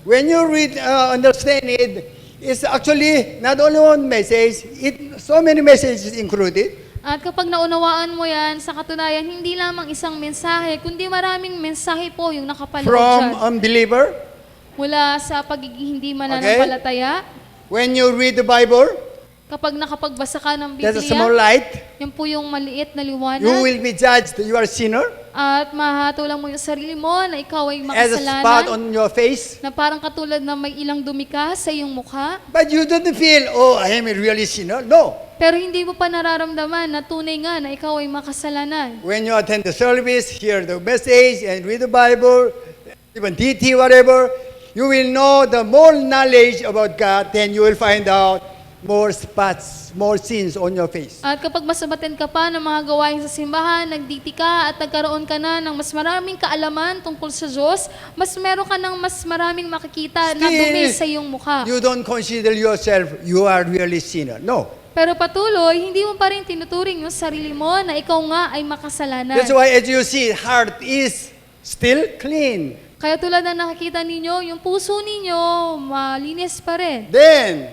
when you read, understand it, it's actually not only one message, so many messages included. At kapag naunawaan mo yan, sa katunayan, hindi lamang isang mensahe, kundi maraming mensahe po yung nakapaloob From dyan. unbeliever, Mula sa pagiging hindi mananampalataya, when you read the Bible, kapag nakapagbasa ka ng there's a small Biblia, light, yan po yung maliit na you liwanag. will be judged, you are a sinner, At mahatulang mo yung sarili mo na ikaw ay as a spot makasalanan, on your face. na parang katulad na may ilang dumika sa iyong mukha. But you don't feel, oh, I am a really sinner. No. Pero hindi mo pa nararamdaman na tunay nga na ikaw ay makasalanan. When you attend the service, hear the message, and read the Bible, even DT, whatever, you will know the more knowledge about God, then you will find out more spots, more sins on your face. At kapag masabatin ka pa ng mga gawain sa simbahan, nagditi ka at nagkaroon ka na ng mas maraming kaalaman tungkol sa Diyos, mas meron ka ng mas maraming makikita na dumi sa iyong mukha. You don't consider yourself, you are really sinner. No. Pero patuloy, hindi mo pa rin tinuturing yung sarili mo na ikaw nga ay makasalanan. That's why as you see, heart is still clean. Kaya tulad na nakikita ninyo, yung puso ninyo, malinis pa rin. Then,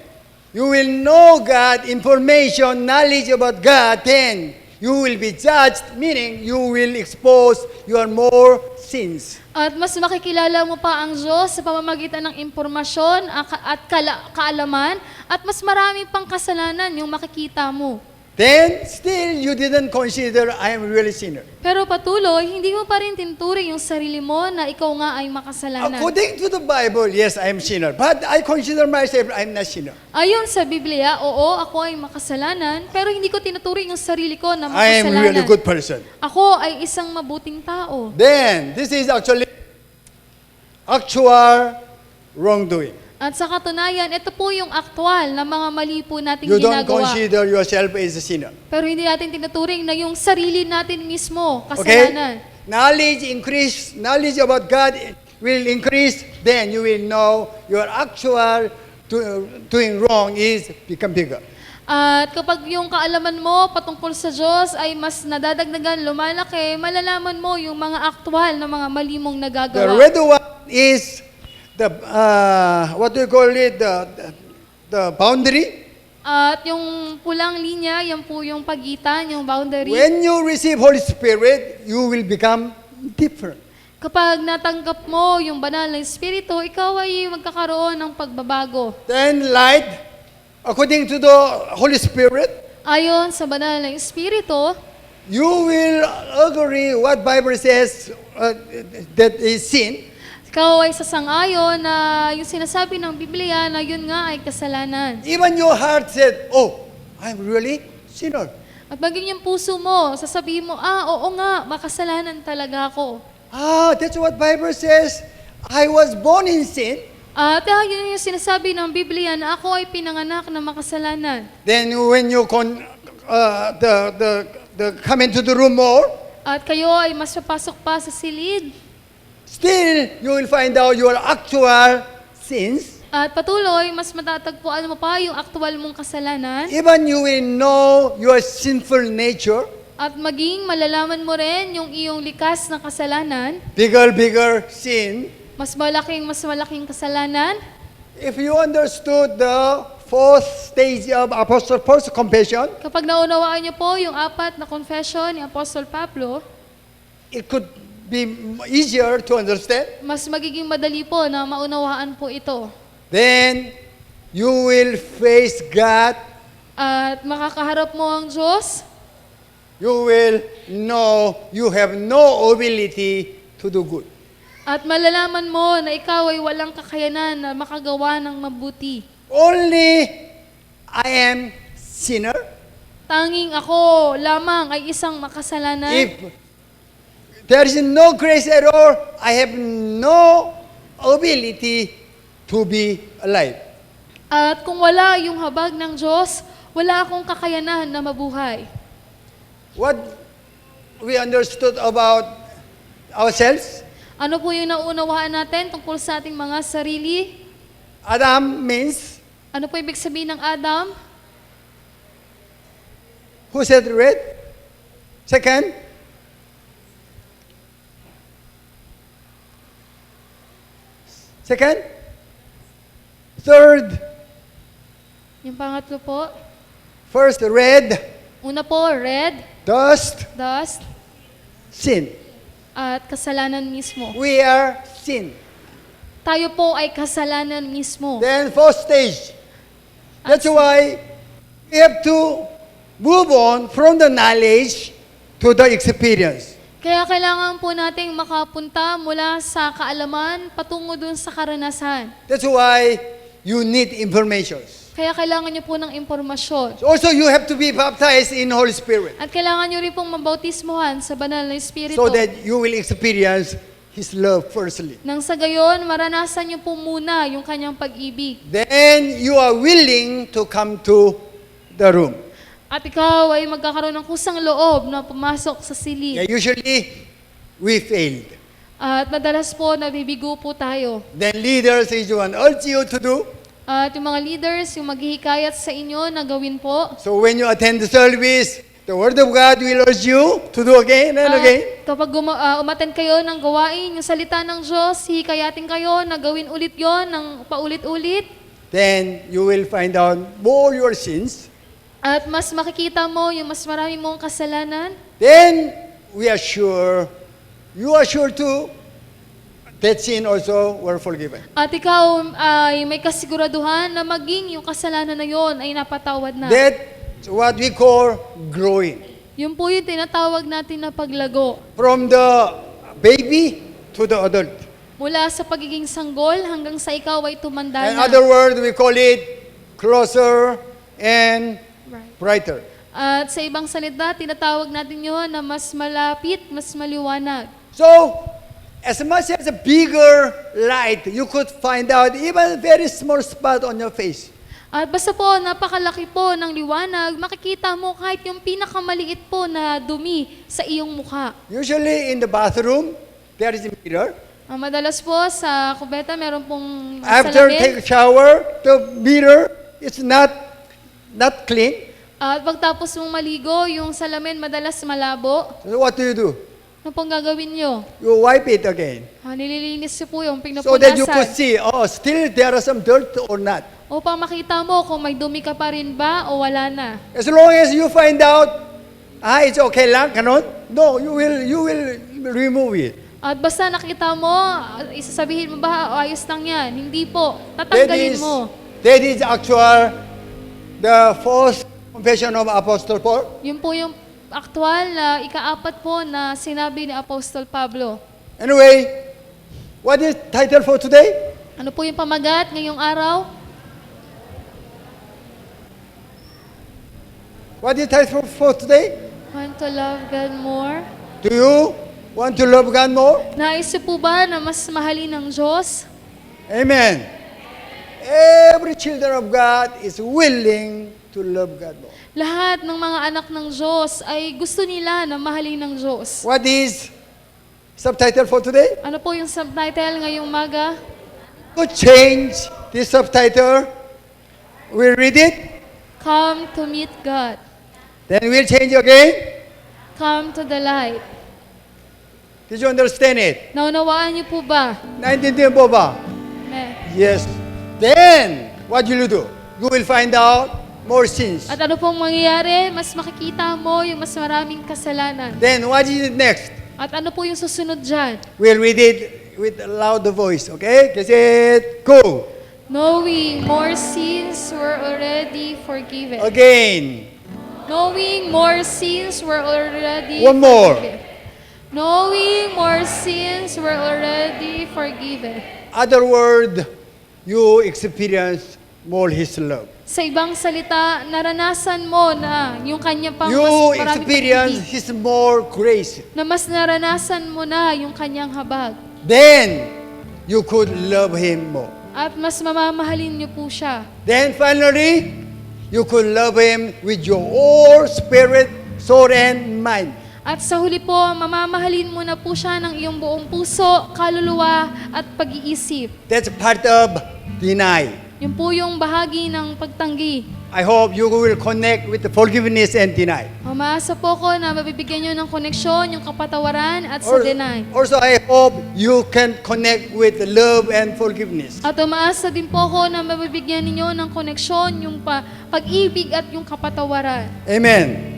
you will know God, information, knowledge about God, then you will be judged, meaning you will expose your more sins. At mas makikilala mo pa ang Diyos sa pamamagitan ng impormasyon at kaalaman, at mas marami pang kasalanan yung makikita mo. Then, still, you didn't consider, I am really sinner. Pero patuloy, hindi mo pa rin tinuturing yung sarili mo na ikaw nga ay makasalanan. According to the Bible, yes, I am sinner. But I consider myself, I am not sinner. Ayon sa Biblia, oo, ako ay makasalanan, pero hindi ko tinuturing yung sarili ko na I am makasalanan. really good person. Ako ay isang mabuting tao. Then, this is actually actual wrongdoing. At sa katunayan, ito po yung aktwal na mga mali po nating You don't ginagawa. consider yourself as a sinner. Pero hindi natin tinuturing na yung sarili natin mismo, Okay? kasalanan. Knowledge about God will increase, then you will know your actual doing wrong is become bigger. At kapag yung kaalaman mo patungkol sa Diyos ay mas nadadagdagan, lumalaki, malalaman mo yung mga aktwal na mga mali mong The nagagawa. red one is the, what do you call it, the boundary. At yung pulang linya, yan po yung pagitan, yung boundary. When you receive Holy Spirit, you will become different. Kapag natanggap mo yung banal na Espiritu, ikaw ay magkakaroon ng pagbabago. Then light, according to the Holy Spirit, Ayon sa banal na Espiritu, you will agree what Bible says that is sin. Ikaw ay sasang-ayon na yung sinasabi ng Biblia na yun nga ay kasalanan. Even your heart said, oh, I'm really sinner. At maging yung puso mo, sasabihin mo, oo nga, makasalanan talaga ako. That's what Bible says. I was born in sin. At yun yung sinasabi ng Biblia na ako ay pinanganak na makasalanan. Then when you come into the room more, At kayo ay mas papasok pa sa silid. still you will find out your actual sins. At patuloy, mas matatagpuan mo pa yung aktual mong kasalanan. Even you will know your sinful nature. At maging malalaman mo rin yung iyong likas na kasalanan. Bigger sin. Mas malaking kasalanan. If you understood the fourth stage of Apostle Paul's confession, Kapag naunawaan niyo po yung apat na confession ni Apostol Pablo, it could be easier to understand. mas magiging madali po na maunawaan po ito. Then you will face God. At makakaharap mo ang Diyos. You will know you have no ability to do good. At malalaman mo na ikaw ay walang kakayanan na makagawa ng mabuti. Only I am sinner. Tanging ako lamang ay isang makasalanan. If there is no grace at all, I have no ability to be alive. At kung wala yung habag ng Diyos, wala akong kakayanan na mabuhay. What we understood about ourselves, Ano po yung naunawaan natin tungkol sa ating mga sarili? Adam means, Ano po ibig sabihin ng Adam? who said red? Second, third, Yung pangatlo po. first red, Una po, red, dust, dust, sin. at kasalanan mismo. We are sin. Tayo po ay kasalanan mismo. Then fourth stage. That's why we have to move on from the knowledge to the experience. Kaya kailangan po nating makapunta mula sa kaalaman patungo dun sa karanasan. That's why you need informations. Kaya kailangan nyo po ng impormasyon. Also, you have to be baptized in Holy Spirit At kailangan nyo rin pong mabautismuhan sa banal na Espiritu. so that you will experience His love firstly. Nang sa gayon, maranasan nyo po muna yung kanyang pag-ibig. Then you are willing to come to the room. At ikaw ay magkakaroon ng kusang loob na pumasok sa silid. Yeah, usually, we failed. At madalas po, nabibigo po tayo. Then leaders is one urge you to do. At yung mga leaders, yung maghihikayat sa inyo na gawin po. So when you attend the service, the Word of God will urge you to do again and again. Kapag umattend kayo ng gawain, yung salita ng Diyos, hikayatin kayo na gawin ulit yon ng paulit-ulit. Then you will find out more your sins. At mas makikita mo yung mas marami mong kasalanan. Then we are sure, you are sure too, that sin also were forgiven. At ikaw ay may kasiguraduhan na maging yung kasalanan na yon ay napatawad na. That's what we call growing. Yun po yung tinatawag natin na paglago. From the baby to the adult. Mula sa pagiging sanggol hanggang sa ikaw ay tumanda In na. other words, we call it closer and Right. brighter. At sa ibang salita, tinatawag natin yun na mas malapit, mas maliwanag. So, as much as a bigger light, you could find out even very small spot on your face. At basta po, napakalaki po ng liwanag, makikita mo kahit yung pinakamaliit po na dumi sa iyong mukha. Usually in the bathroom, there is a mirror. Madalas po sa kubeta, meron pong After take a shower, the mirror is not clean. At pagtapos mong maligo, yung salamin madalas malabo. So what do? Ano pong gagawin nyo? You wipe it again. Nililinis nyo po yung So that you could pinapunasan. see, oh, still there are some dirt or not. Upang makita mo kung may dumi ka pa rin ba o wala na. As long as you find out, it's okay lang, kanon? No, you will remove it. At basta nakita mo, isasabihin mo ba, ayos lang yan? Hindi po. Tatanggalin mo. That is actual, the fourth confession of Apostle Paul. Yun po yung aktual na ikaapat po na sinabi ni Apostol Pablo. Anyway, What is title for today? Ano po yung pamagat ngayong araw? What is title for today? Want to love God more? Do you want to love God more? Nais niyo po ba na mas mahalin ng Diyos? Amen. Every children of God is willing to love God more. Lahat ng mga anak ng Diyos ay gusto nila na mahalin ng Diyos. What is subtitle for today? Ano po yung subtitle ngayong umaga? To change this subtitle, we read it, Come to meet God. then we'll change again. Come to the light. Did you understand it? Naunawaan niyo po ba? Naintindihan mo ba? Amen. Yes. Then, what will you do? You will find out more sins. At ano pong mangyayari? Mas makikita mo yung mas maraming kasalanan. Then, what is it next? At ano po yung susunod dyan? We'll read it with a loud voice, okay? Get it, go. Knowing more sins were already forgiven. Again. Knowing more sins were already One more. forgiven. Knowing more sins were already forgiven. Other word, you experience more His love. Sa ibang salita, naranasan mo na yung kanya pang You mas maraming experience pag-ibig. His more grace. Na mas naranasan mo na yung kanyang habag. Then, you could love Him more. At mas mamamahalin niyo po siya. Then finally, you could love Him with your whole spirit, soul, and mind. At sa huli po, mamamahalin mo na po siya ng iyong buong puso, kaluluwa, at pag-iisip. That's part of deny. Yun po yung bahagi ng pagtanggi. I hope you will connect with the forgiveness and deny. Umaasa po ko na mabibigyan nyo ng koneksyon, yung kapatawaran at sa deny. Also, I hope you can connect with love and forgiveness. At umaasa din po ko na mabibigyan ninyo ng koneksyon, yung pag-ibig at yung kapatawaran. Amen.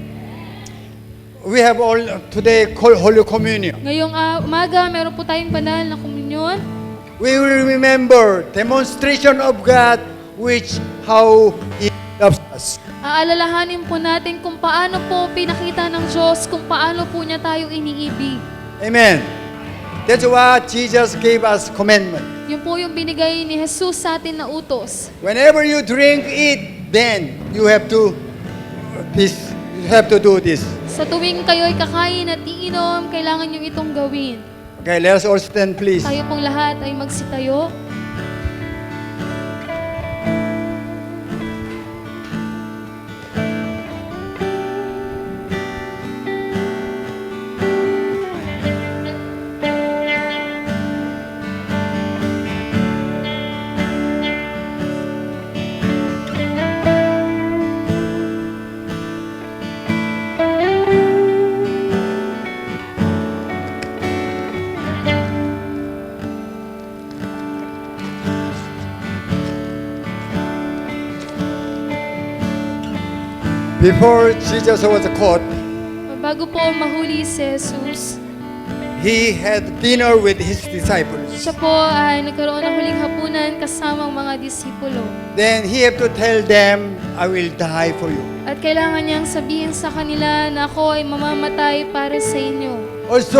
We have all today called Holy Communion. Ngayong umaga, meron po tayong banal na komunyon. We will remember demonstration of God, which how He loves us. Aalalahanin po natin kung paano po pinakita ng Diyos, kung paano po niya tayo iniibig. Amen. That's what Jesus gave us commandment. Yun po yung binigay ni Jesus sa atin na utos. Whenever you drink it, then you have to do this. Sa tuwing kayo'y kakain at iinom, kailangan nyo itong gawin. Okay, let us all stand, please. Tayo pong lahat ay magsitayo. Before Jesus was caught, Bago po mahuli si Jesus, He had dinner with His disciples. siya po ay nagkaroon ng huling hapunan kasama ang mga disipulo. Then He had to tell them, I will die for you. At kailangan niyang sabihin sa kanila na ako ay mamamatay para sa inyo. Also,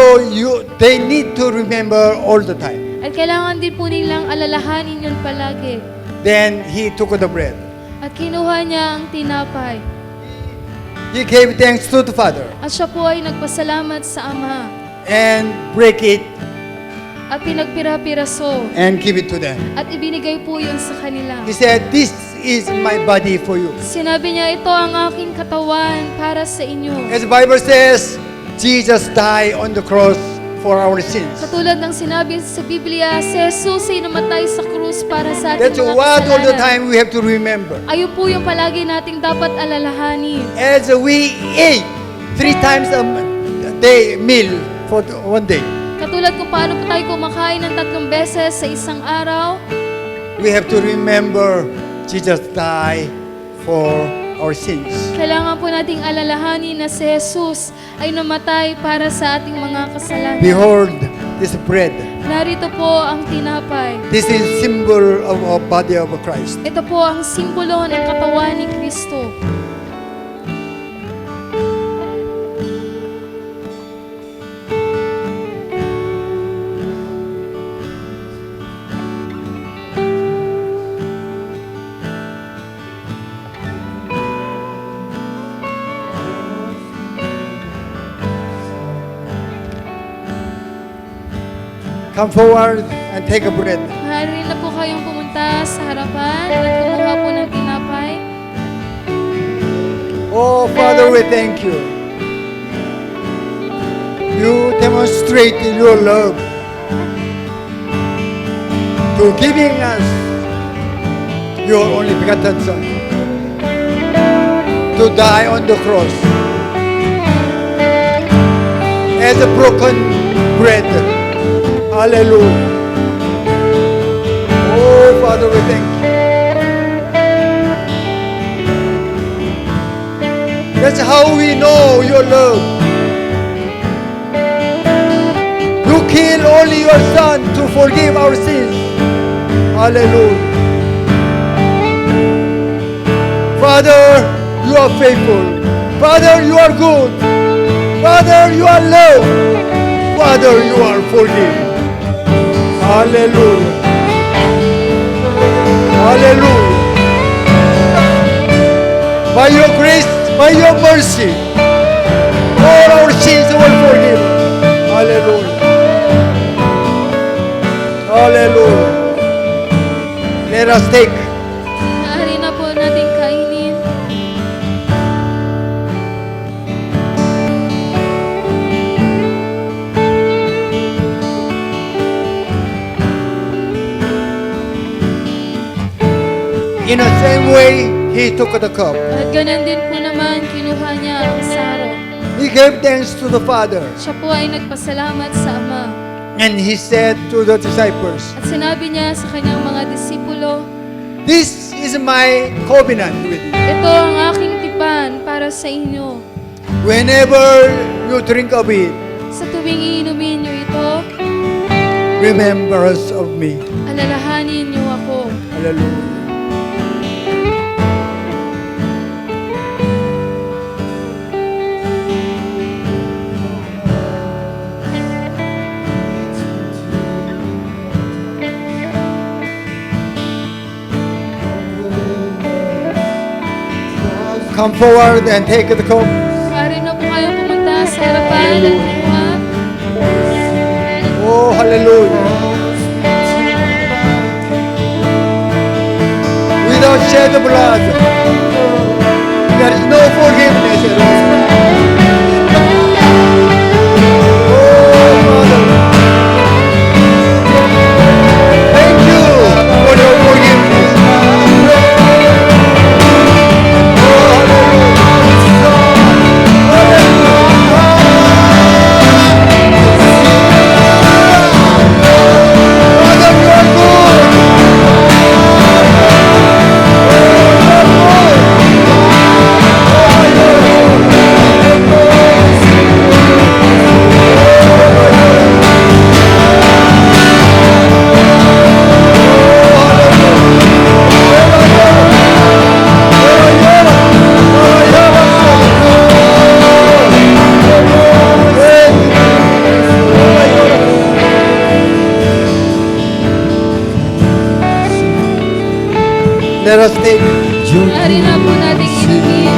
they need to remember all the time. At kailangan din po nilang alalahanin yun palagi. Then He took the bread. At kinuha niya ang tinapay. He gave thanks to the Father At siya po ay nagpasalamat sa Ama. and break it At pinagpira-piraso. and give it to them. At ibinigay po yun sa kanila. He said, this is my body for you. Sinabi niya, ito ang aking katawan para sa inyo. As the Bible says, Jesus died on the cross for our sins. Katulad ng sinabi sa Biblia, si Jesus ay namatay sa krus para sa ating That's mga what all the kasalanan. time we have to remember. Ayun po yung palagi nating dapat alalahanin. As we ate 3 times a day meal for one day, Katulad kung paano po tayo kumakain ng 3 beses sa isang araw, we have to remember Jesus died for our sins. kailangan po nating alalahanin na si Jesus ay namatay para sa ating mga kasalanan. Behold this bread. Narito po ang tinapay. This is symbol of our body of Christ. Ito po ang simbolo ng katawan ni Kristo. come forward and take a bread. Maaari na po kayong pumunta sa harapan at kumuha po ng tinapay. Oh, Father, we thank you. You demonstrate your love to giving us your only begotten Son to die on the cross as a broken bread. Hallelujah. Oh, Father, we thank you. That's how we know your love. You kill only your Son to forgive our sins. Hallelujah. Father, you are faithful. Father, you are good. Father, you are love. Father, you are forgiving. Hallelujah. Hallelujah. By your grace, by your mercy, all our sins were forgiven. Hallelujah. Hallelujah. Let us take. Maaari na po nating kainin. In the same way, he took the cup. At ganun din po naman, kinuha niya ang saro. He gave thanks to the Father. Siya po ay nagpasalamat sa Ama. And he said to the disciples, At sinabi niya sa kanyang mga disipulo, this is my covenant with you. ito ang aking tipan para sa inyo. Whenever you drink of it, Sa tuwing iinumin niyo ito, remembrance of me. alalahanin niyo ako. Hallelujah. Come forward and take the cup. Maaari na po kayong pumunta sa harapan at kumuha. Oh, hallelujah. Without shed blood, there is no forgiveness. Oh, Father. Thank you for your forgiveness. Oh, Father, you are good. Let us take. Maaari na po nating inumin.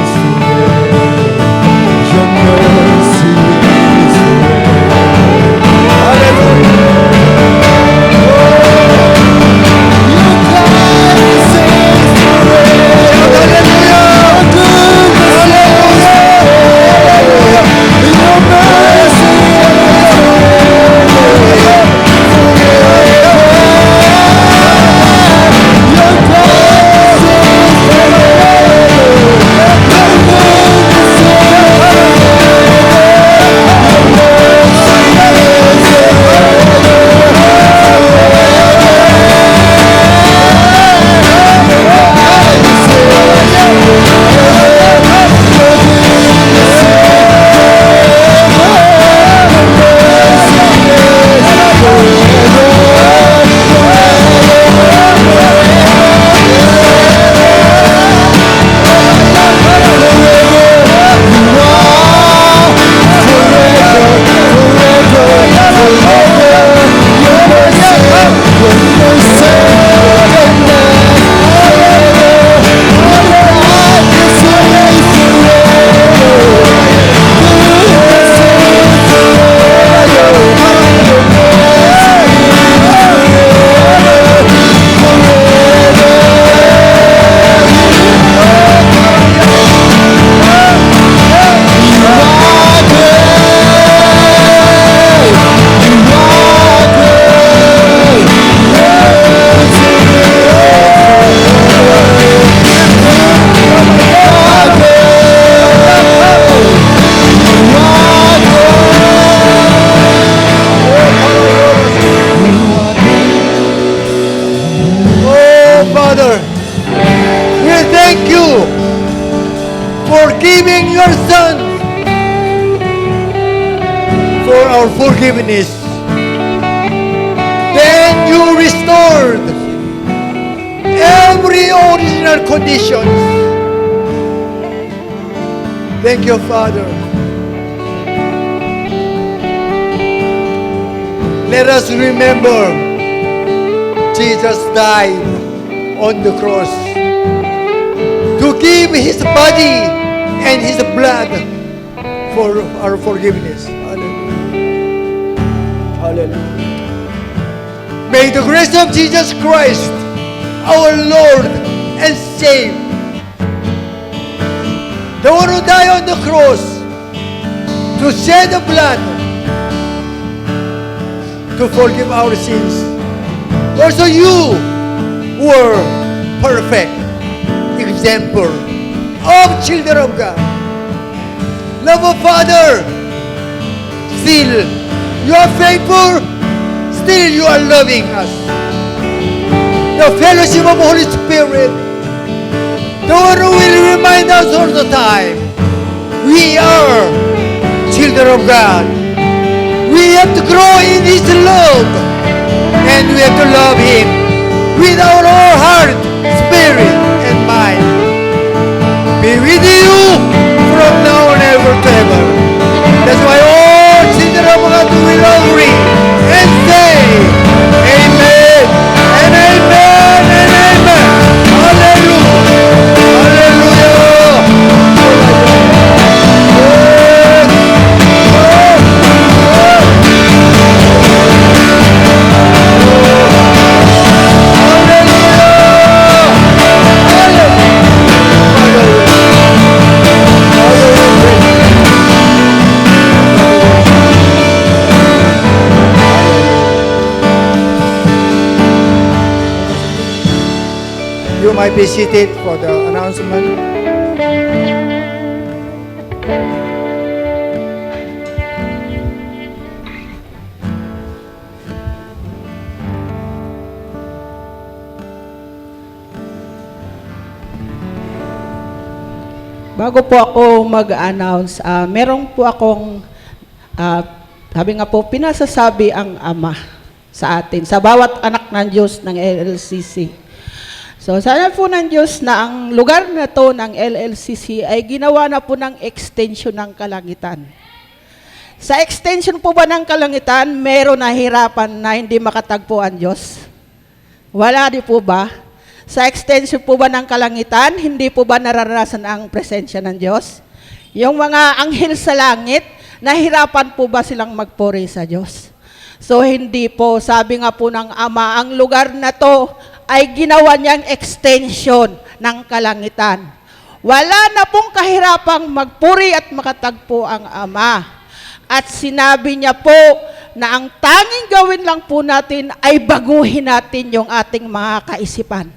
Hallelujah. Hallelujah. our forgiveness. Then you restored every original condition. Thank you, Father. Let us remember Jesus died on the cross to give His body and His blood for our forgiveness. Hallelujah. Hallelujah. May the grace of Jesus Christ, our Lord and Savior, the one who died on the cross to shed the blood to forgive our sins. Also you were perfect example of children of God. Love of Father, still you are faithful, still you are loving us. The fellowship of Holy Spirit, the one who will remind us all the time, we are children of God. We have to grow in His love, and we have to love Him with our whole heart, spirit, and mind. Be with you from now on ever to ever. That's why all children of God will agree and say, Amen, and Amen, and Amen. Hallelujah. You might be seated for the announcement. Bago po ako mag-announce, meron po akong, sabi nga po, pinasasabi ang Ama sa atin, sa bawat anak ng Diyos ng LLCC. So, sana po ng Diyos na ang lugar na to ng LLCC ay ginawa na po ng extension ng kalangitan. Sa extension po ba ng kalangitan, meron na hirapan na hindi makatagpo ang Diyos? Wala di po ba? Sa extension po ba ng kalangitan, hindi po ba nararanasan ang presensya ng Diyos? Yung mga anghel sa langit, nahirapan po ba silang magpuri sa Diyos? So hindi po, sabi nga po ng Ama, ang lugar na to ay ginawa niyang extension ng kalangitan. Wala na pong kahirapang magpuri at makatagpo ang Ama. At sinabi niya po na ang tanging gawin lang po natin ay baguhin natin yung ating mga kaisipan.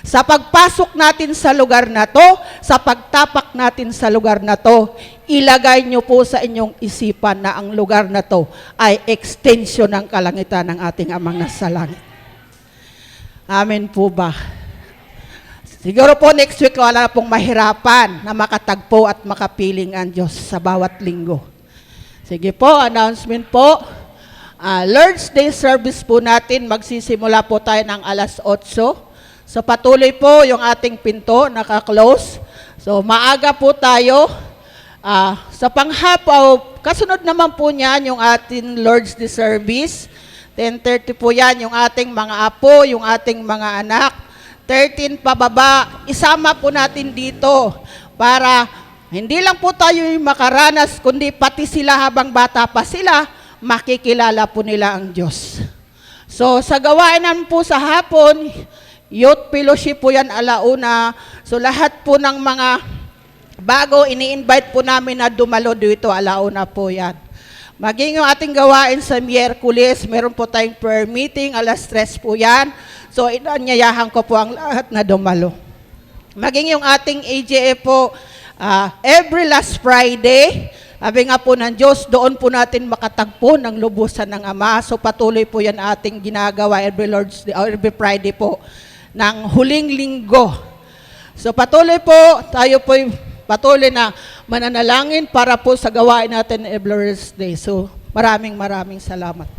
Sa pagpasok natin sa lugar na to, sa pagtapak natin sa lugar na to, ilagay nyo po sa inyong isipan na ang lugar na to ay extension ng kalangitan ng ating Amang nasa langit. Amen po ba? Siguro po next week wala na pong mahirapan na makatagpo at makapiling ang Diyos sa bawat linggo. Sige po, announcement po. Lord's Day service po natin, magsisimula po tayo ng alas 8. So patuloy po yung ating pinto, naka-close. So maaga po tayo. Sa panghapaw, kasunod naman po niyan yung ating Lord's Day service. 10:30 po yan yung ating mga apo, yung ating mga anak. 13 pababa, isama po natin dito para hindi lang po tayo yung makaranas, kundi pati sila habang bata pa sila, makikilala po nila ang Diyos. So sa gawain naman po sa hapon, youth fellowship po yan alauna. So lahat po ng mga bago, ini-invite po namin na dumalo dito, alauna po yan. Maging yung ating gawain sa Miyerkules, meron po tayong prayer meeting, alas 3 po yan. So inanyayahan ko po ang lahat na dumalo. Maging yung ating AJF po, every last Friday, sabi nga po ng Diyos, doon po natin makatagpo ng lubusan ng Ama. So patuloy po yan ating ginagawa every Lord's Day, or every Friday po, ng huling linggo. So patuloy po, tayo po patuloy na mananalangin para po sa gawain natin every Lord's Day. So Maraming salamat.